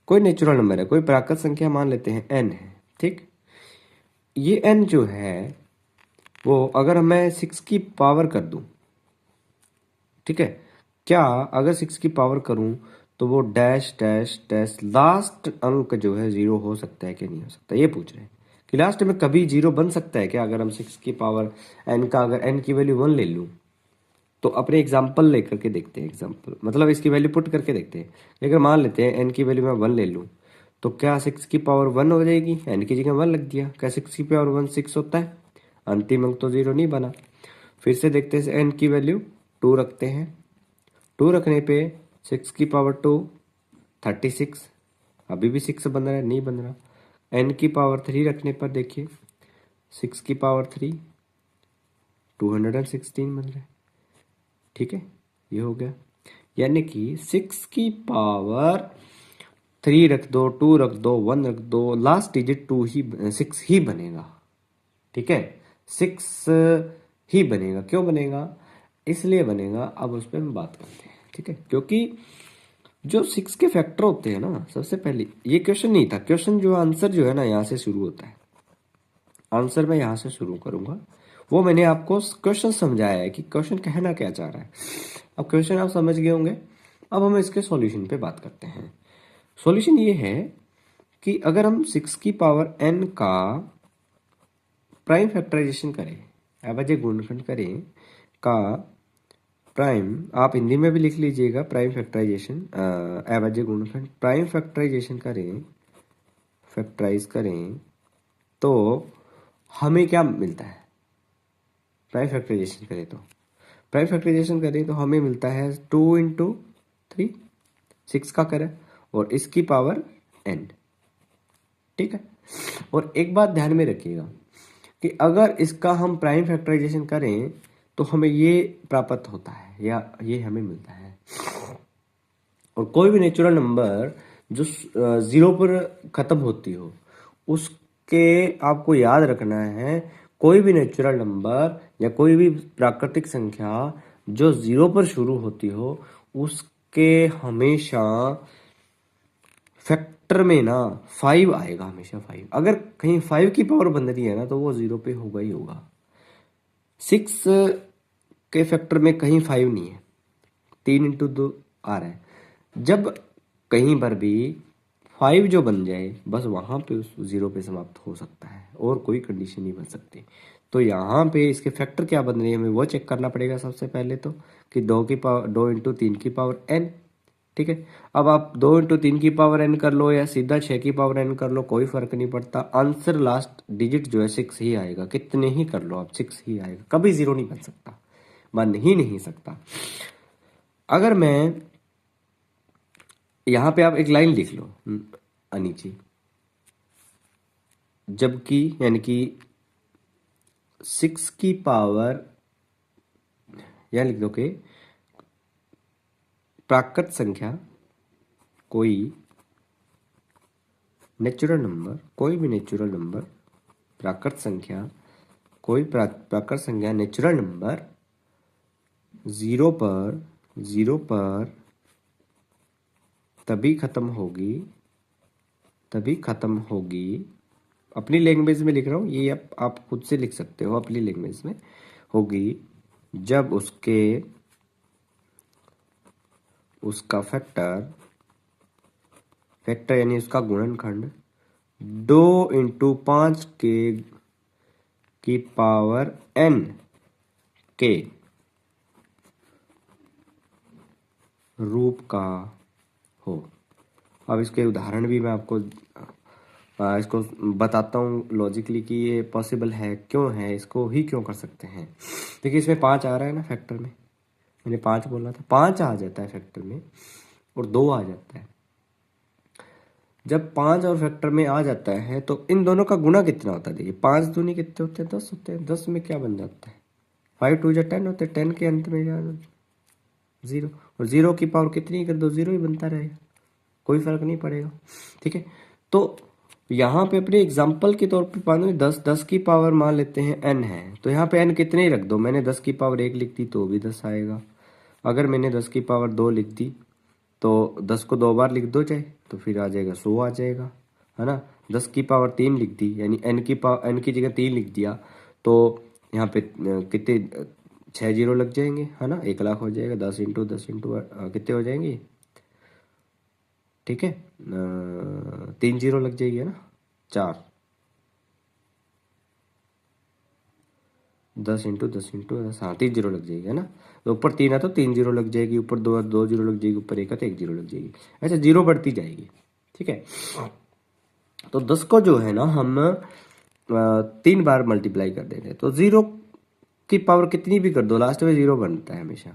कोई नेचुरल नंबर है, कोई प्राकृत संख्या मान लेते हैं n है, ठीक। ये n जो है वो अगर मैं 6 की पावर कर दूं, ठीक है, क्या अगर 6 की पावर करूं तो वो डैश डैश डैश लास्ट अंक जो है 0 हो सकता है कि नहीं हो सकता, ये पूछ रहे हैं कि लास्ट में कभी 0 बन सकता है क्या। अगर हम 6 की पावर n का अगर n की वैल्यू 1 ले लूं, तो अपने एग्जाम्पल लेकर के देखते हैं, एग्जाम्पल मतलब इसकी वैल्यू पुट करके देखते हैं। अगर मान लेते हैं n की वैल्यू मैं 1 ले लूँ, तो क्या 6 की पावर 1 हो जाएगी, n की जगह 1 लग दिया, क्या 6 की पावर 1 6 होता है, अंतिम अंक तो 0 नहीं बना। फिर से देखते हैं, n की वैल्यू 2 रखते हैं, 2 रखने पे 6 की पावर 2 36, अभी भी 6 बन रहा है, नहीं बन रहा। n की पावर 3 रखने पर देखिए 6 की पावर 3 216 बन रहा है, ठीक है, ये हो गया। यानी कि 6 की पावर 3 रख दो, 2 रख दो, 1 रख दो, लास्ट डिजिट 6 ही बनेगा, ठीक है, 6 ही बनेगा। क्यों बनेगा, इसलिए बनेगा, अब उस पर हम बात करते हैं, ठीक है। क्योंकि जो 6 के फैक्टर होते हैं ना, सबसे पहले ये क्वेश्चन नहीं था, क्वेश्चन जो आंसर जो है ना यहाँ से शुरू होता है, आंसर मैं यहाँ से शुरू करूंगा। वो मैंने आपको क्वेश्चन समझाया है कि क्वेश्चन कहना क्या चाह रहा है। अब क्वेश्चन आप समझ गए होंगे, अब हम इसके सॉल्यूशन पे बात करते हैं। सॉल्यूशन ये है कि अगर हम 6 की पावर n का प्राइम फैक्टराइजेशन करें, अभाज्य गुणनखंड करें का प्राइम, आप हिंदी में भी लिख लीजिएगा, प्राइम फैक्टराइजेशन अभाज्य गुणनखंड प्राइम फैक्टराइजेशन करें, फैक्टराइज करें तो हमें क्या मिलता है, प्राइम फैक्टराइजेशन करें तो, प्राइम फैक्टराइजेशन करें तो हमें मिलता है 2 इंटू 3, 6 का करें और इसकी पावर n, ठीक है। और एक बात ध्यान में रखिएगा कि अगर इसका हम प्राइम फैक्टराइजेशन करें तो हमें ये प्राप्त होता है या ये हमें मिलता है। और कोई भी नेचुरल नंबर जो 0 पर खत्म होती हो, के आपको याद रखना है, कोई भी नेचुरल नंबर या कोई भी प्राकृतिक संख्या जो 0 पर शुरू होती हो उसके हमेशा फैक्टर में ना 5 आएगा, हमेशा 5। अगर कहीं 5 की पावर बन रही है ना तो वो 0 पे होगा ही होगा। 6 के फैक्टर में कहीं 5 नहीं है, 3 इंटू 2 आ रहा है। जब कहीं पर भी 5 जो बन जाए बस वहां पे उस 0 पे समाप्त हो सकता है और कोई कंडीशन नहीं बन सकती। तो यहाँ पे इसके फैक्टर क्या बन रही है हमें वो चेक करना पड़ेगा सबसे पहले तो, कि 2 इंटू 3 की पावर n। ठीक है, अब आप 2 इंटू 3 की पावर n कर लो या सीधा 6 की पावर n कर लो, कोई फर्क नहीं पड़ता। आंसर लास्ट डिजिट जो है 6 ही आएगा, कितने ही कर लो आप 6 ही आएगा, कभी 0 नहीं बन सकता, बन ही नहीं सकता। अगर मैं यहाँ पे आप एक लाइन लिख लो नीचे, जबकि यानी कि 6 की पावर, यहाँ लिख दो कि प्राकृत संख्या कोई नेचुरल नंबर, कोई भी नेचुरल नंबर, प्राकृत संख्या कोई प्राकृत संख्या नेचुरल नंबर 0 पर तभी खत्म होगी। अपनी लैंग्वेज में लिख रहा हूँ, ये आप खुद से लिख सकते हो, अपनी लैंग्वेज में होगी जब उसका फैक्टर यानी उसका गुणनखंड 2 इंटू 5 की पावर n के रूप का हो। अब इसके उदाहरण भी मैं आपको इसको बताता हूँ लॉजिकली कि ये पॉसिबल है, क्यों है, इसको ही क्यों कर सकते हैं। देखिए इसमें 5 आ रहा है ना फैक्टर में, मैंने 5 बोला था, 5 आ जाता है फैक्टर में और 2 आ जाता है। जब 5 और फैक्टर में आ जाता है तो इन दोनों का गुणा कितना होता है, देखिए 5 दूनी कितने होते हैं, 10 होते हैं। 10 में क्या बन जाता है, 5 2 10 होते हैं, 10 के अंत में 0, और 0 की पावर कितनी कर दो 0 ही बनता रहेगा, कोई फर्क नहीं पड़ेगा। ठीक है, तो यहाँ पे अपने एग्जाम्पल के तौर पे पानी 10 की पावर मान लेते हैं n है, तो यहाँ पे n कितने ही रख दो, मैंने 10 की पावर 1 लिख दी तो भी 10 आएगा। अगर मैंने 10 की पावर 2 लिख दी तो 10 को 2 बार लिख दो चाहे, तो फिर आ जाएगा 100 आ जाएगा, है ना। 10 की पावर 3 लिख दी यानी n की जगह 3 लिख दिया तो यहाँ पे कितने 6 जीरो लग जाएंगे, है ना, 1 लाख हो जाएगा। 10 इंटू कितने हो जाएंगे, ठीक है, 3 जीरो लग जाएगी, है ना, 4। 10 इंटू 10, हाँ 3 जीरो लग जाएगी, है ना। तो ऊपर 3 है तो 3 जीरो लग जाएगी, ऊपर 2 जीरो लग जाएगी, ऊपर 1 है तो 1 जीरो लग जाएगी, ऐसे जीरो बढ़ती जाएगी। ठीक है, तो 10 को जो है ना हम 3 बार मल्टीप्लाई कर देते हैं तो 0 की पावर कितनी भी कर दो लास्ट में 0 बनता है हमेशा,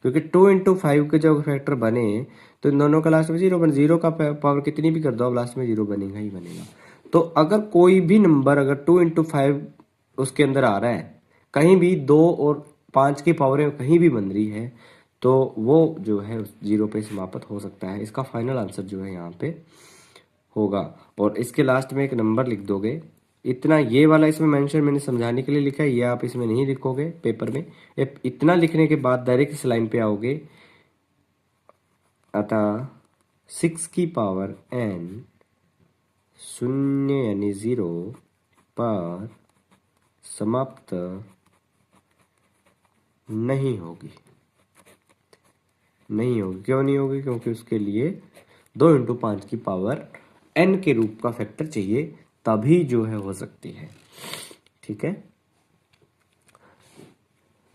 क्योंकि 2 इंटू 5 के जो फैक्टर बने तो इन दोनों का लास्ट में 0 बन, 0 का पावर कितनी भी कर दो अब लास्ट में 0 बनेगा ही बनेगा। तो अगर कोई भी नंबर अगर 2 इंटू 5 उसके अंदर आ रहा है, कहीं भी 2 और 5 की पावर कहीं भी बन रही है तो वो जो है 0 पे समाप्त हो सकता है। इसका फाइनल आंसर जो है यहाँ पे होगा। और इसके लास्ट में एक नंबर लिख दोगे, इतना ये वाला इसमें मेंशन मैंने समझाने के लिए लिखा है, ये आप इसमें नहीं लिखोगे पेपर में। इतना लिखने के बाद डायरेक्ट इस लाइन पे आओगे, अतः 6 की पावर n शून्य यानी 0 पर समाप्त नहीं होगी। क्यों नहीं होगी, क्योंकि उसके लिए 2 इंटू 5 की पावर n के रूप का फैक्टर चाहिए, तभी जो है हो सकती है। ठीक है,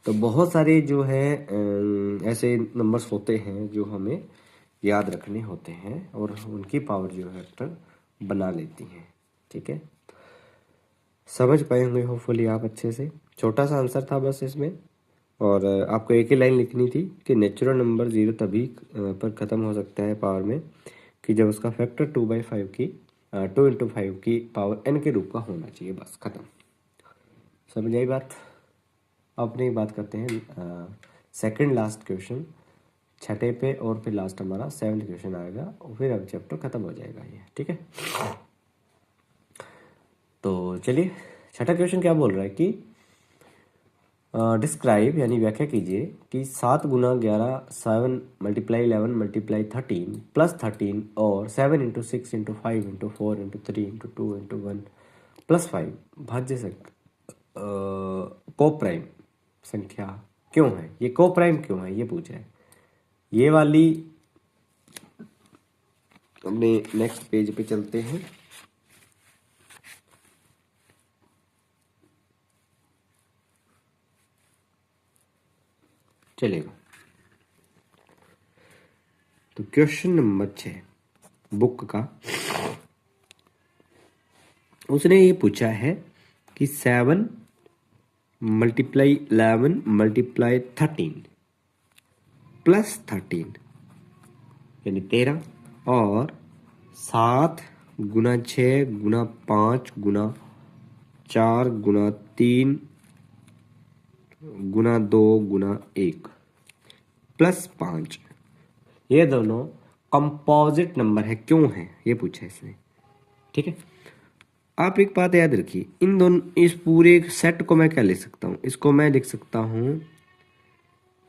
तो बहुत सारे जो है ऐसे नंबर्स होते हैं जो हमें याद रखने होते हैं और उनकी पावर जो है फैक्टर बना लेती हैं। ठीक है, समझ पाए होंगे होपफुली आप अच्छे से। छोटा सा आंसर था बस इसमें, और आपको एक ही लाइन लिखनी थी कि नेचुरल नंबर 0 तभी पर ख़त्म हो सकता है पावर में कि जब उसका फैक्टर 2/5 की 2 इंटू 5 की पावर n के रूप का होना चाहिए, बस ख़त्म। समझ आई बात। अब अपनी बात करते हैं सेकंड लास्ट क्वेश्चन, छठे पे, और फिर लास्ट हमारा 7th क्वेश्चन आएगा और फिर अब चैप्टर ख़त्म हो जाएगा ये। ठीक है, तो चलिए छठा क्वेश्चन क्या बोल रहा है कि डिस्क्राइब यानी व्याख्या कीजिए कि 7 × 11 7 × 11 × 13 +13 और 7 × 6 × 5 × 4 × 3 × 2 × 1 +5 भाज्य को प्राइम संख्या क्यों है। ये को प्राइम क्यों है ये पूछ रहा है। ये वाली अपने नेक्स्ट पेज पे चलते हैं। चलेगा। तो क्वेश्चन नंबर 6 बुक का उसने ये पूछा है कि 7 × 11 × 13 +13 यानी 13 और 7 × 6 × 5 × 4 × 3 × 2 × 1 +5 ये दोनों कंपोजिट नंबर है क्यों है ये पूछा है इसने। ठीक है, आप एक बात याद रखिए, इन दोनों इस पूरे सेट को मैं क्या लिख सकता हूँ, इसको मैं लिख सकता हूँ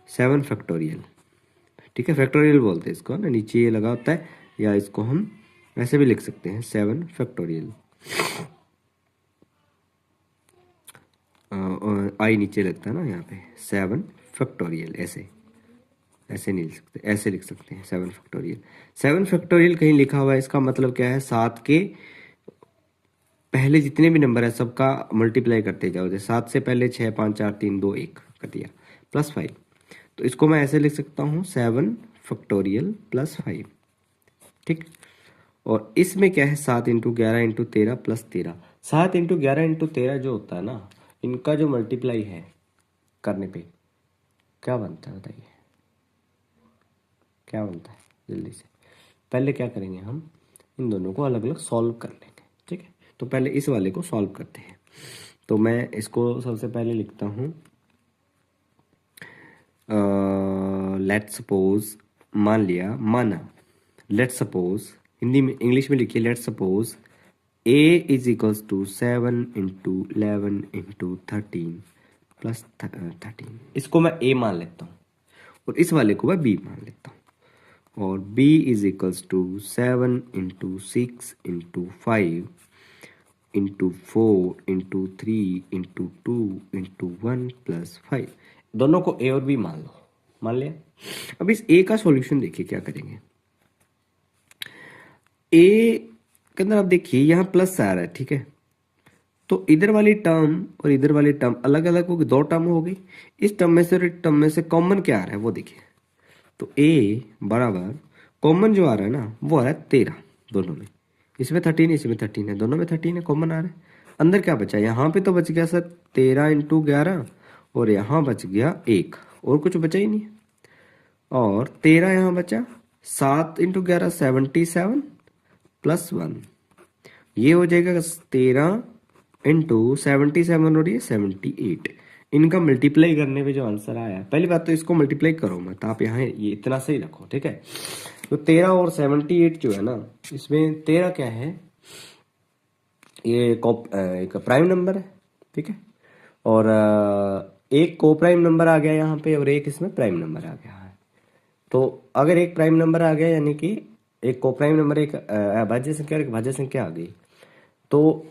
7 फैक्टोरियल। ठीक है, फैक्टोरियल बोलते हैं इसको ना, नीचे ये लगा होता है, या इसको हम ऐसे भी लिख सकते हैं 7 फैक्टोरियल। आई नीचे लगता है ना यहाँ पे 7 फैक्टोरियल, ऐसे नहीं लिख सकते, ऐसे लिख सकते हैं 7 फैक्टोरियल। 7 फैक्टोरियल कहीं लिखा हुआ है, इसका मतलब क्या है, 7 के पहले जितने भी नंबर है सबका मल्टीप्लाई करते जाओ। जैसे 7 से पहले 6 5 4 3 2 1 कर दिया +5, तो इसको मैं ऐसे लिख सकता हूँ 7 फैक्टोरियल +5। ठीक, और इसमें क्या है 7 × 11 × 13 +13। 7 × 11 × 13 जो होता है ना, इनका जो मल्टीप्लाई है करने पे क्या बनता है बताइए, क्या बनता है जल्दी से। पहले क्या करेंगे, हम इन दोनों को अलग अलग सॉल्व कर लेंगे। ठीक है, तो पहले इस वाले को सॉल्व करते हैं। तो मैं इसको सबसे पहले लिखता हूँ, लेट्स सपोज, माना लेट्स सपोज, हिंदी में इंग्लिश में लिखिए, let's suppose a is equals to 7 × 11 × 13 +13। इसको मैं a मान लेता हूँ और इस वाले को मैं b मान लेता हूँ। और b इज इक्वल्स टू 7 × 6 × 5 × 4 × 3 × 2 × 1 +5। दोनों को a और b मान लो, मान लिया। अब इस a का सॉल्यूशन देखिए क्या करेंगे। a के अंदर आप देखिए यहाँ प्लस आ रहा है। ठीक है, तो इधर वाली टर्म और इधर वाली टर्म अलग अलग होगी, 2 टर्म हो गई। इस टर्म में से और इस टर्म में से कॉमन क्या आ रहा है वो देखिए। तो a बराबर कॉमन जो आ रहा है ना वो आ रहा है 13 दोनों में। इसमें 13 इसमें 13 है, दोनों में 13 है, कॉमन आ रहा है। अंदर क्या बचा, यहाँ पे तो बच गया सर 13 × 11 और यहाँ बच गया 1, और कुछ बचा ही नहीं। और 13 यहाँ बचा, 7 × 11 77 +1, ये हो जाएगा 13 × 77 और ये 78। इनका मल्टीप्लाई करने पे जो आंसर आया, पहली बात तो इसको मल्टीप्लाई करो मत आप, यहाँ ये इतना सही रखो। ठीक है, तो 13 और 78 जो है ना, इसमें 13 क्या है, ये एक प्राइम नंबर है। ठीक है, और एक को प्राइम नंबर आ गया यहाँ पे और एक इसमें प्राइम नंबर आ गया है। तो अगर एक प्राइम नंबर आ गया यानी कि एक को प्राइम नंबर, एक अभाज्य संख्या और एक भाज्य संख्या आ गई, तो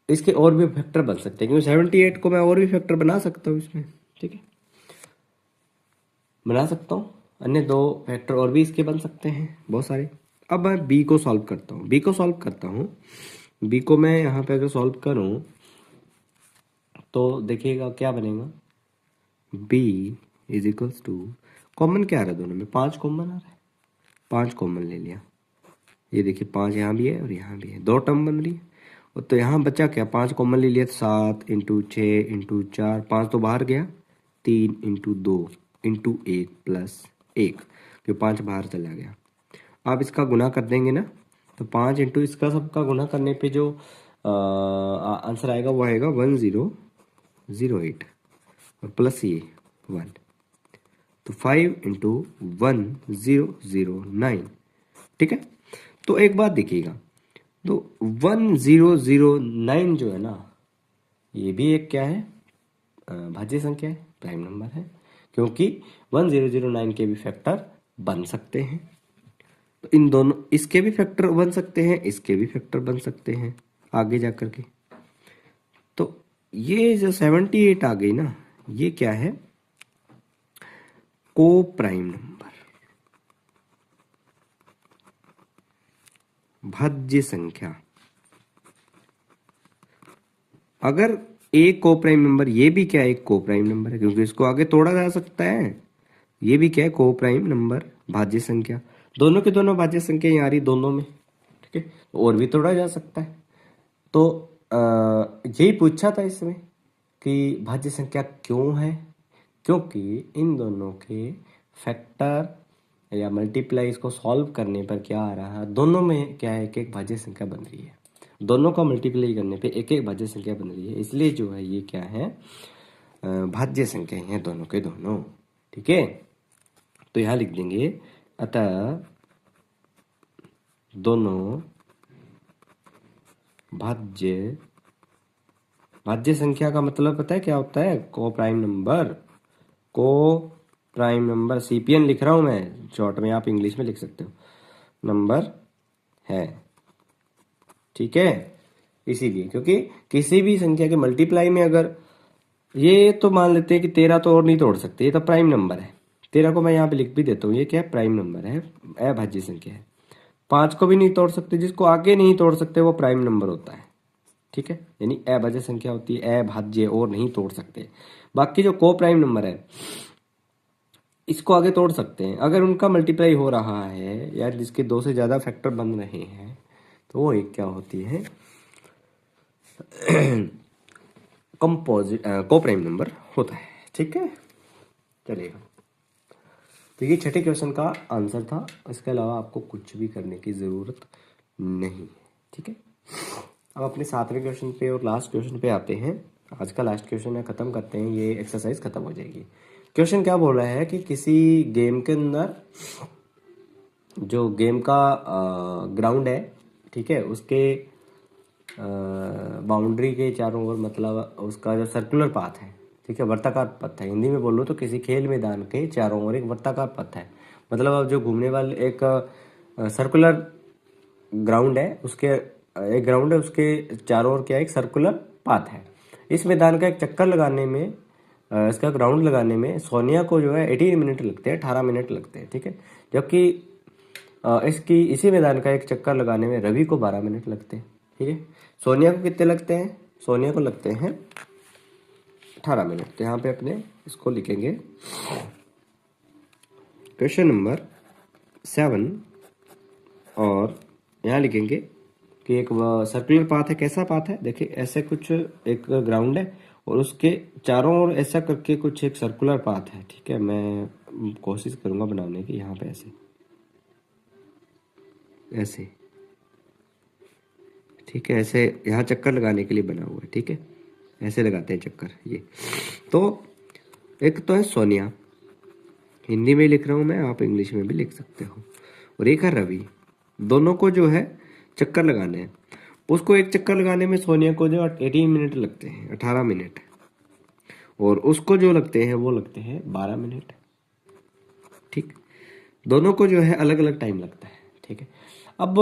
इसके और भी फैक्टर बन सकते हैं, क्योंकि 78 को मैं और भी फैक्टर बना सकता हूँ इसमें। ठीक है, बना सकता हूँ, अन्य 2 फैक्टर और भी इसके बन सकते हैं बहुत सारे। अब मैं बी को सॉल्व करता हूँ, बी को मैं यहाँ पे अगर सॉल्व करूँ तो देखिएगा क्या बनेगा, b is equals to, common क्या आ रहा है दोनों में, 5 कॉमन आ रहा है, 5 कॉमन ले लिया। ये देखिए 5 यहाँ भी है और यहाँ भी है, 2 टर्म बन रही है। और तो यहाँ बचा क्या, 5 कॉमन ले लिया, 7 × 6 × 4, 5 तो बाहर गया, 3 × 2 × 1 +1, क्यों 5 बाहर चला गया। आप इसका गुना कर देंगे ना, तो 5 × इसका सबका गुना करने पे जो आंसर आएगा वो आएगा 1008 और प्लस ये 1, तो 5 × 1009। ठीक है, तो एक बात देखिएगा, तो 1009 जो है ना, ये भी एक क्या है, भाज्य संख्या है, प्राइम नंबर है, क्योंकि 1009 के भी फैक्टर बन सकते हैं। तो इन दोनों, इसके भी फैक्टर बन सकते हैं, इसके भी फैक्टर बन सकते हैं आगे जा कर के। तो ये जो 78 आ गई ना, ये क्या है, को प्राइम नंबर, भाज्य संख्या। अगर एक को प्राइम नंबर, ये भी क्या है, एक को प्राइम नंबर है, क्योंकि इसको आगे तोड़ा जा सकता है। ये भी क्या है, को प्राइम नंबर, भाज्य संख्या। दोनों के दोनों भाज्य संख्या यहाँ आ रही दोनों में, ठीक है, और भी तोड़ा जा सकता है। तो यही पूछा था इसमें कि भाज्य संख्या क्यों है, क्योंकि इन दोनों के फैक्टर या मल्टीप्लाई, इसको सॉल्व करने पर क्या आ रहा है, दोनों में क्या है, एक एक भाज्य संख्या बन रही है। दोनों का मल्टीप्लाई करने पे एक एक भाज्य संख्या बन रही है, इसलिए जो है ये क्या है, भाज्य संख्या हैं दोनों के दोनों, ठीक है। तो यहाँ लिख देंगे, अतः दोनों भाज्य, भाज्य संख्या का मतलब पता है क्या होता है, को प्राइम नंबर। को प्राइम नंबर, सीपीएन लिख रहा हूं मैं शॉर्ट में, आप इंग्लिश में लिख सकते हो, नंबर है, ठीक है। इसीलिए क्योंकि किसी भी संख्या के मल्टीप्लाई में अगर, ये तो मान लेते हैं कि 13 तो और नहीं तोड़ सकते, ये तो प्राइम नंबर है। 13 को मैं यहाँ पे लिख भी देता हूँ, ये क्या है, प्राइम नंबर है, अभाज्य संख्या है। 5 को भी नहीं तोड़ सकते, जिसको आगे नहीं तोड़ सकते वो प्राइम नंबर होता है, ठीक है, यानी अभाज्य संख्या होती है, अभाज्य और नहीं तोड़ सकते। बाकी जो को प्राइम नंबर है, इसको आगे तोड़ सकते हैं अगर उनका मल्टीप्लाई हो रहा है, या जिसके दो से ज्यादा फैक्टर बन रहे हैं, तो वो एक क्या होती है, कंपोजिट, को प्राइम नंबर होता है, ठीक है, चलेगा। तो ये छठे क्वेश्चन का आंसर था, इसके अलावा आपको कुछ भी करने की ज़रूरत नहीं, ठीक है। अब अपने 7वें क्वेश्चन पे और लास्ट क्वेश्चन पे आते हैं। आज का लास्ट क्वेश्चन है, ख़त्म करते हैं, ये एक्सरसाइज ख़त्म हो जाएगी। क्वेश्चन क्या बोल रहा है कि किसी गेम के अंदर, जो गेम का ग्राउंड है, ठीक है, उसके बाउंड्री के चारों ओर, मतलब उसका जो सर्कुलर पाथ है, ठीक है, वर्ताकार पथ है। हिंदी में बोलो तो किसी खेल मैदान के चारों ओर एक वर्ताकार पथ है, मतलब अब जो घूमने वाले एक सर्कुलर ग्राउंड है, उसके एक ग्राउंड है, उसके चारों ओर क्या है, एक सर्कुलर पाथ है। इस मैदान का एक चक्कर लगाने में, इसका ग्राउंड लगाने में सोनिया को जो है 18 मिनट लगते हैं, 18 मिनट लगते हैं, ठीक है, जबकि इसकी इसी मैदान का एक चक्कर लगाने में रवि को 12 मिनट लगते हैं, ठीक है। सोनिया को कितने लगते हैं, सोनिया को लगते हैं 18 मिनट। तो यहाँ पे अपने इसको लिखेंगे, क्वेश्चन नंबर 7, और यहाँ लिखेंगे कि एक सर्कुलर पाथ है। कैसा पाथ है, देखिए ऐसे कुछ एक ग्राउंड है और उसके चारों ओर ऐसा करके कुछ एक सर्कुलर पाथ है, ठीक है। मैं कोशिश करूंगा बनाने की, यहाँ पे ऐसे ऐसे, ठीक है, ऐसे यहाँ चक्कर लगाने के लिए बना हुआ है, ठीक है, ऐसे लगाते हैं चक्कर ये। तो एक तो है सोनिया, हिंदी में लिख रहा हूँ मैं, आप इंग्लिश में भी लिख सकते हो, और एक है रवि। दोनों को जो है चक्कर लगाने हैं। उसको एक चक्कर लगाने में सोनिया को जो 18 मिनट लगते हैं, 18 मिनट, और उसको जो लगते हैं वो लगते हैं 12 मिनट, ठीक। दोनों को जो है अलग अलग टाइम लगता है, ठीक है। अब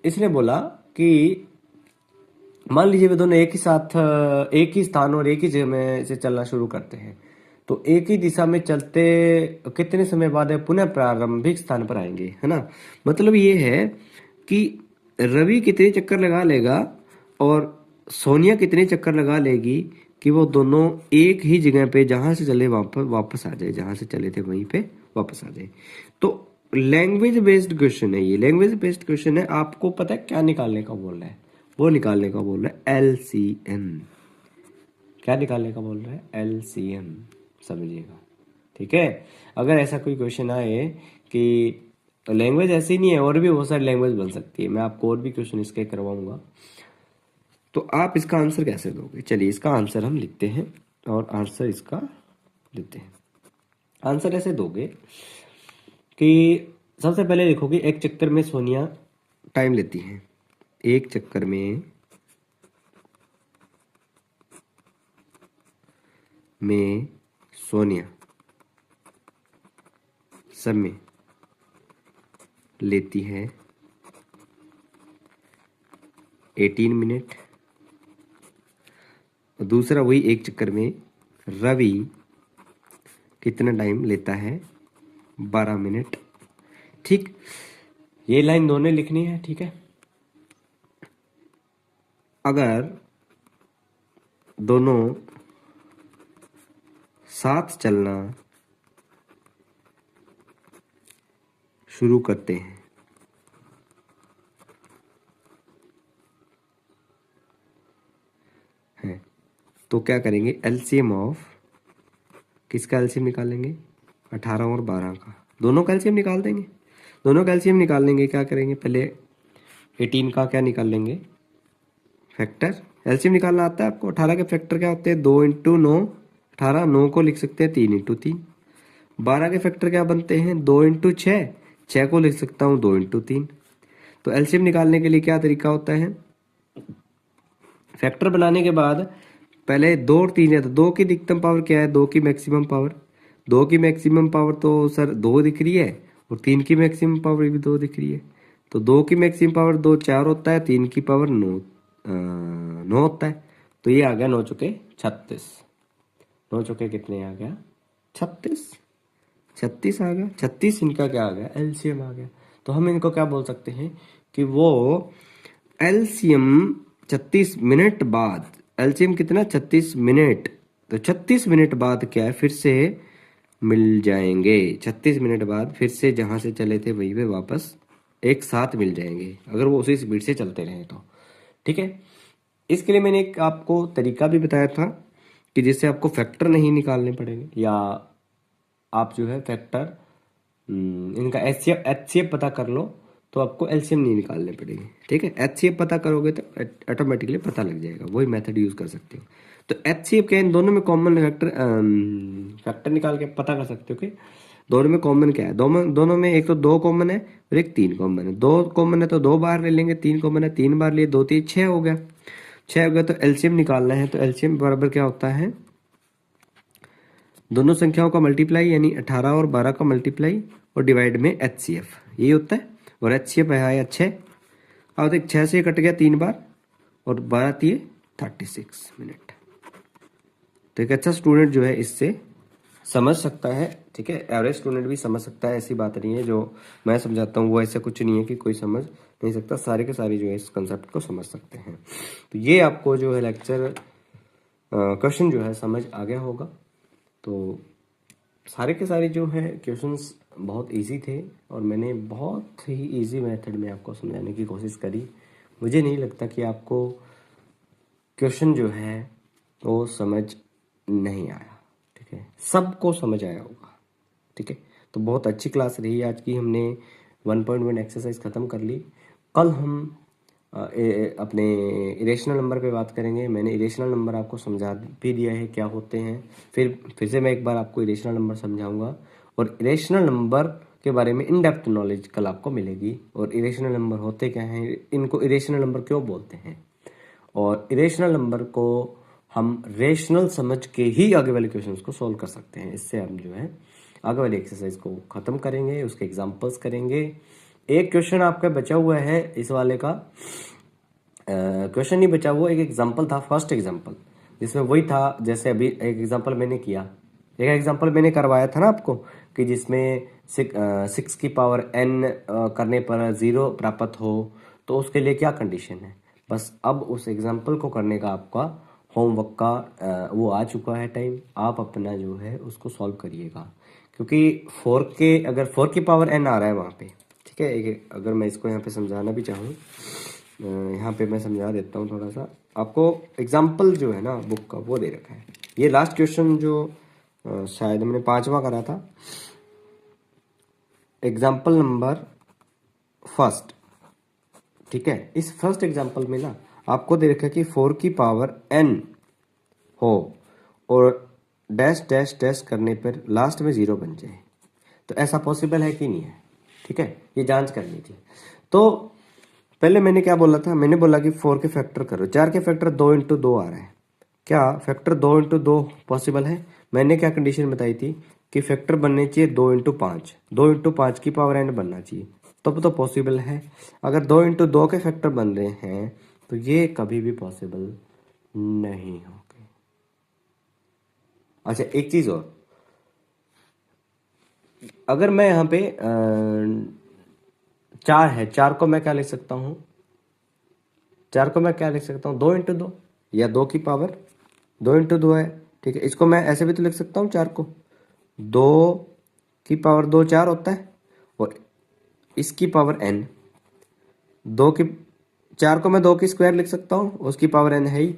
इसने बोला कि मान लीजिए वे दोनों एक ही साथ, एक ही स्थान और एक ही जगह में से चलना शुरू करते हैं, तो एक ही दिशा में चलते कितने समय बाद पुनः प्रारंभिक स्थान पर आएंगे, है ना। मतलब ये है कि रवि कितने चक्कर लगा लेगा और सोनिया कितने चक्कर लगा लेगी कि वो दोनों एक ही जगह पे, जहां से चले वहां पर वापस आ जाए, जहां से चले थे वहीं पे वापस आ जाए। तो लैंग्वेज बेस्ड क्वेश्चन है ये, लैंग्वेज बेस्ड क्वेश्चन है। आपको पता है क्या निकालने का बोल रहा है, वो निकालने का बोल रहा है LCM। क्या निकालने का बोल रहा है, LCM, समझिएगा, ठीक है। अगर ऐसा कोई क्वेश्चन आए कि लैंग्वेज ऐसी नहीं है, और भी बहुत सारी लैंग्वेज बन सकती है, मैं आपको और भी क्वेश्चन इसके करवाऊंगा, तो आप इसका आंसर कैसे दोगे। चलिए इसका आंसर हम लिखते हैं, और आंसर इसका लिखते हैं। आंसर ऐसे दोगे कि सबसे पहले लिखोगे एक चक्कर में सोनिया टाइम लेती है एक चक्कर में सोनिया समय लेती है 18 मिनट। और दूसरा वही एक चक्कर में रवि कितना टाइम लेता है 12 मिनट। ठीक, ये लाइन दोनों लिखनी है। ठीक है, अगर दोनों साथ चलना शुरू करते हैं तो क्या करेंगे, एलसीएम ऑफ किसका एलसीएम निकालेंगे, 18 और 12 का, दोनों का एलसीएम निकाल देंगे। दोनों का एलसीएम निकाल लेंगे, क्या करेंगे, पहले 18 का क्या निकाल लेंगे, फैक्टर। एलसीएम निकालना आता है आपको। 18 के फैक्टर क्या होते हैं, 2 इंटू 9, 18, 9 को लिख सकते हैं 3 इंटू 3। 12 के फैक्टर क्या बनते हैं, 2 इंटू 6, 6 को लिख सकता हूँ 2 इंटू 3। तो एलसीएम निकालने के लिए क्या तरीका होता है, फैक्टर बनाने के बाद पहले 2 और 3 है तो 2 की अधिकतम पावर क्या है, 2 की मैक्सिमम पावर। 2 की मैक्सिमम पावर तो सर 2 दिख रही है, और 3 की मैक्सिमम पावर भी 2 दिख रही है। तो 2 की मैक्सिमम पावर 2 4 होता है, 3 की पावर 9 होता है। तो ये आ गया 9 चुके 36। 9 चुके कितने आ गया, 36। 36 आ गया, 36 इनका क्या आ गया, एलसीएम आ गया। तो हम इनको क्या बोल सकते हैं कि वो एलसीएम 36 मिनट बाद, एलसीएम कितना 36 मिनट, तो 36 मिनट बाद क्या है फिर से मिल जाएंगे। 36 मिनट बाद फिर से जहां से चले थे वहीं पे वापस एक साथ मिल जाएंगे, अगर वो उसी स्पीड से चलते रहे तो। ठीक है, इसके लिए मैंने एक आपको तरीका भी बताया था कि जिससे आपको फैक्टर नहीं निकालने पड़ेंगे, या आप जो है फैक्टर इनका एचसीएफ पता कर लो तो आपको एलसीएम नहीं निकालने पड़ेंगे। ठीक है, एचसीएफ पता करोगे तो ऑटोमेटिकली पता लग जाएगा, वही मेथड यूज कर सकते हो। तो एचसीएफ क्या है, इन दोनों में कॉमन फैक्टर निकाल के पता कर सकते हो कि दोनों में कॉमन क्या है। दोनों में एक तो 2 कॉमन है और एक 3 कॉमन है। 2 कॉमन है तो 2 बार ले लेंगे, 3 कॉमन है 3 बार लिए, 2 3 6 हो गया। 6 हो गया तो एलसीएम निकालना है, तो एलसीएम बराबर क्या होता है, दोनों संख्याओं का मल्टीप्लाई, यानी 18 और 12 का मल्टीप्लाई और डिवाइड में एचसीएफ, यही होता है। और एचसीएफ है 6। अब देख 6 से कट गया 3 बार और 12 दिए 36 मिनट। तो एक अच्छा स्टूडेंट जो है इससे समझ सकता है। ठीक है, एवरेज स्टूडेंट भी समझ सकता है, ऐसी बात नहीं है। जो मैं समझाता हूँ वो ऐसा कुछ नहीं है कि कोई समझ नहीं सकता, सारे के सारे जो है इस कंसेप्ट को समझ सकते हैं। तो ये आपको जो है लेक्चर क्वेश्चन जो है समझ आ गया होगा। तो सारे के सारे जो है क्वेश्चंस बहुत इजी थे और मैंने बहुत ही इजी मेथड में आपको समझाने की कोशिश करी। मुझे नहीं लगता कि आपको क्वेश्चन जो है वो समझ नहीं आया। ठीक है, सबको समझ आया होगा। ठीक है, तो बहुत अच्छी क्लास रही आज की। हमने 1.1 एक्सरसाइज ख़त्म कर ली। कल हम अपने इरेशनल नंबर पे बात करेंगे। मैंने इरेशनल नंबर आपको समझा भी दिया है क्या होते हैं, फिर से मैं एक बार आपको इरेशनल नंबर समझाऊंगा, और इरेशनल नंबर के बारे में इन डेप्थ नॉलेज कल आपको मिलेगी। और इरेशनल नंबर होते क्या हैं, इनको इरेशनल नंबर क्यों बोलते हैं, और इरेशनल नंबर को हम रेशनल समझ के ही आगे वाले क्वेश्चंस को सॉल्व कर सकते हैं। इससे हम जो है आगे वाली एक्सरसाइज को ख़त्म करेंगे, उसके एग्जाम्पल्स करेंगे। एक क्वेश्चन आपका बचा हुआ है इस वाले का, क्वेश्चन नहीं बचा हुआ, एक एग्जाम्पल था, फर्स्ट एग्जाम्पल, जिसमें वही था जैसे अभी एक एग्जाम्पल मैंने किया, एक एग्जाम्पल मैंने करवाया था ना आपको, कि जिसमें 6 की पावर n करने पर 0 प्राप्त हो, तो उसके लिए क्या कंडीशन है। बस अब उस एग्जाम्पल को करने का आपका होमवर्क का वो आ चुका है टाइम, आप अपना जो है उसको सॉल्व करिएगा। क्योंकि 4 की पावर n आ रहा है वहाँ पे। ठीक है, अगर मैं इसको यहाँ पे समझाना भी चाहूँ, यहाँ पे मैं समझा देता हूँ थोड़ा सा आपको। एग्जाम्पल जो है ना बुक का वो दे रखा है। ये लास्ट क्वेश्चन जो शायद मैंने 5वां करा था, एग्जाम्पल नंबर फर्स्ट। ठीक है, इस फर्स्ट एग्जाम्पल में ना आपको दे रखा है कि 4 की पावर n हो और डैश डैश डैश करने पर लास्ट में 0 बन जाए, तो ऐसा पॉसिबल है कि नहीं है। ठीक है, ये जांच करनी थी। तो पहले मैंने क्या बोला था, मैंने बोला कि 4 के फैक्टर करो। 4 के फैक्टर 2 इंटू 2 आ रहा है। क्या फैक्टर 2 इंटू 2 पॉसिबल है? मैंने क्या कंडीशन बताई थी कि फैक्टर बनने चाहिए 2 इंटू 5, 2 इंटू 5 की पावर n बनना चाहिए, तब तो पॉसिबल है। अगर 2 इंटू 2 के फैक्टर बन रहे हैं तो ये कभी भी पॉसिबल नहीं होंगे। अच्छा एक चीज और, अगर मैं यहाँ पे 4 है, 4 को मैं क्या लिख सकता हूँ, 4 को मैं क्या लिख सकता हूँ, 2 इंटू 2 या 2 की पावर 2 इंटू 2 है। ठीक है, इसको मैं ऐसे भी तो लिख सकता हूँ, 4 को 2 की पावर 2 4 होता है, और इसकी पावर n 2 की 4 को मैं 2 की स्क्वायर लिख सकता हूँ, उसकी पावर n है ही,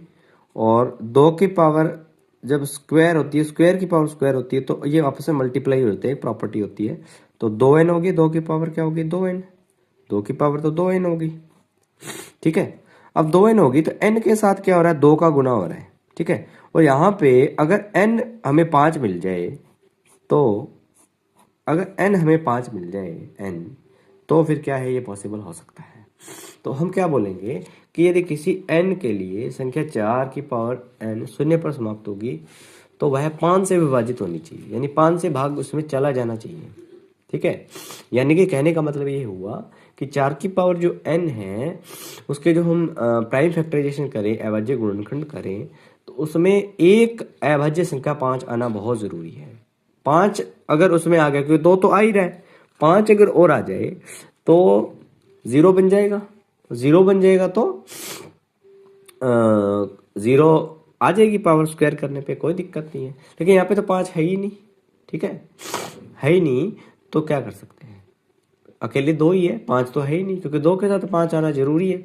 और 2 की पावर जब स्क्वायर होती है, स्क्वायर की पावर स्क्वायर होती है, तो ये आपस में मल्टीप्लाई होते हैं, प्रॉपर्टी होती है। तो 2n होगी, 2 की पावर क्या होगी, 2n, 2 की पावर तो 2n होगी। ठीक है, अब 2n होगी तो n के साथ क्या हो रहा है, 2 का गुना हो रहा है। ठीक है, और यहाँ पे अगर n हमें 5 मिल जाए, तो अगर n हमें 5 मिल जाए n, तो फिर क्या है, ये पॉसिबल हो सकता है। तो हम क्या बोलेंगे कि यदि किसी n के लिए संख्या 4 की पावर n शून्य पर समाप्त होगी, तो वह 5 से विभाजित होनी चाहिए, यानी 5 से भाग उसमें चला जाना चाहिए। ठीक है, यानी कि कहने का मतलब ये हुआ कि 4 की पावर जो n है, उसके जो हम प्राइम फैक्टराइजेशन करें, अभाज्य गुणनखंड करें, तो उसमें एक अभाज्य संख्या 5 आना बहुत जरूरी है। 5 अगर उसमें आ गया, क्योंकि 2 तो आ ही रहा है, 5 अगर और आ जाए तो 0 बन जाएगा, 0 बन जाएगा तो 0 आ जाएगी पावर स्क्वायर करने पे, कोई दिक्कत नहीं है। लेकिन यहाँ पे तो 5 है ही नहीं। ठीक है ही नहीं, तो क्या कर सकते हैं, अकेले 2 ही है, 5 तो है ही नहीं, क्योंकि 2 के साथ 5 आना जरूरी है।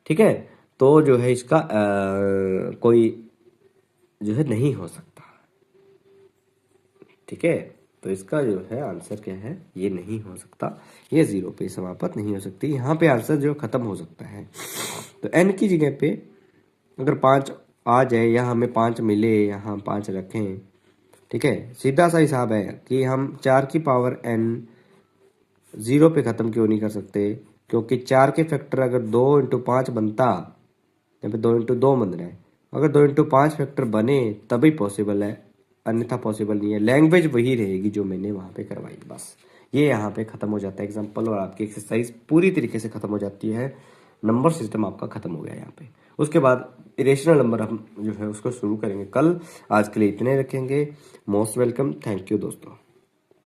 ठीक है, तो जो है इसका कोई जो है नहीं हो सकता। ठीक है, तो इसका जो है आंसर क्या है, ये नहीं हो सकता, ये 0 पे समाप्त नहीं हो सकती। यहाँ पे आंसर जो खत्म हो सकता है। तो n की जगह पे अगर 5 आ जाए, या हमें 5 मिले, यहाँ 5 रखें, ठीक है, सीधा सा हिसाब है कि हम 4 की पावर n 0 पे ख़त्म क्यों नहीं कर सकते, क्योंकि 4 के फैक्टर अगर 2 इंटू 5 बनता, यहाँ पे 2 इंटू 2 बन रहा है, अगर 2 इंटू 5 फैक्टर बने तभी पॉसिबल है, अन्यथा पॉसिबल नहीं है। लैंग्वेज वही रहेगी जो मैंने वहाँ पे करवाई, बस ये यहाँ पे ख़त्म हो जाता है एग्जाम्पल, और आपकी एक्सरसाइज पूरी तरीके से ख़त्म हो जाती है। नंबर सिस्टम आपका ख़त्म हो गया यहाँ पे। उसके बाद इरेशनल नंबर हम जो है उसको शुरू करेंगे कल। आज के लिए इतने रखेंगे। मोस्ट वेलकम, थैंक यू दोस्तों।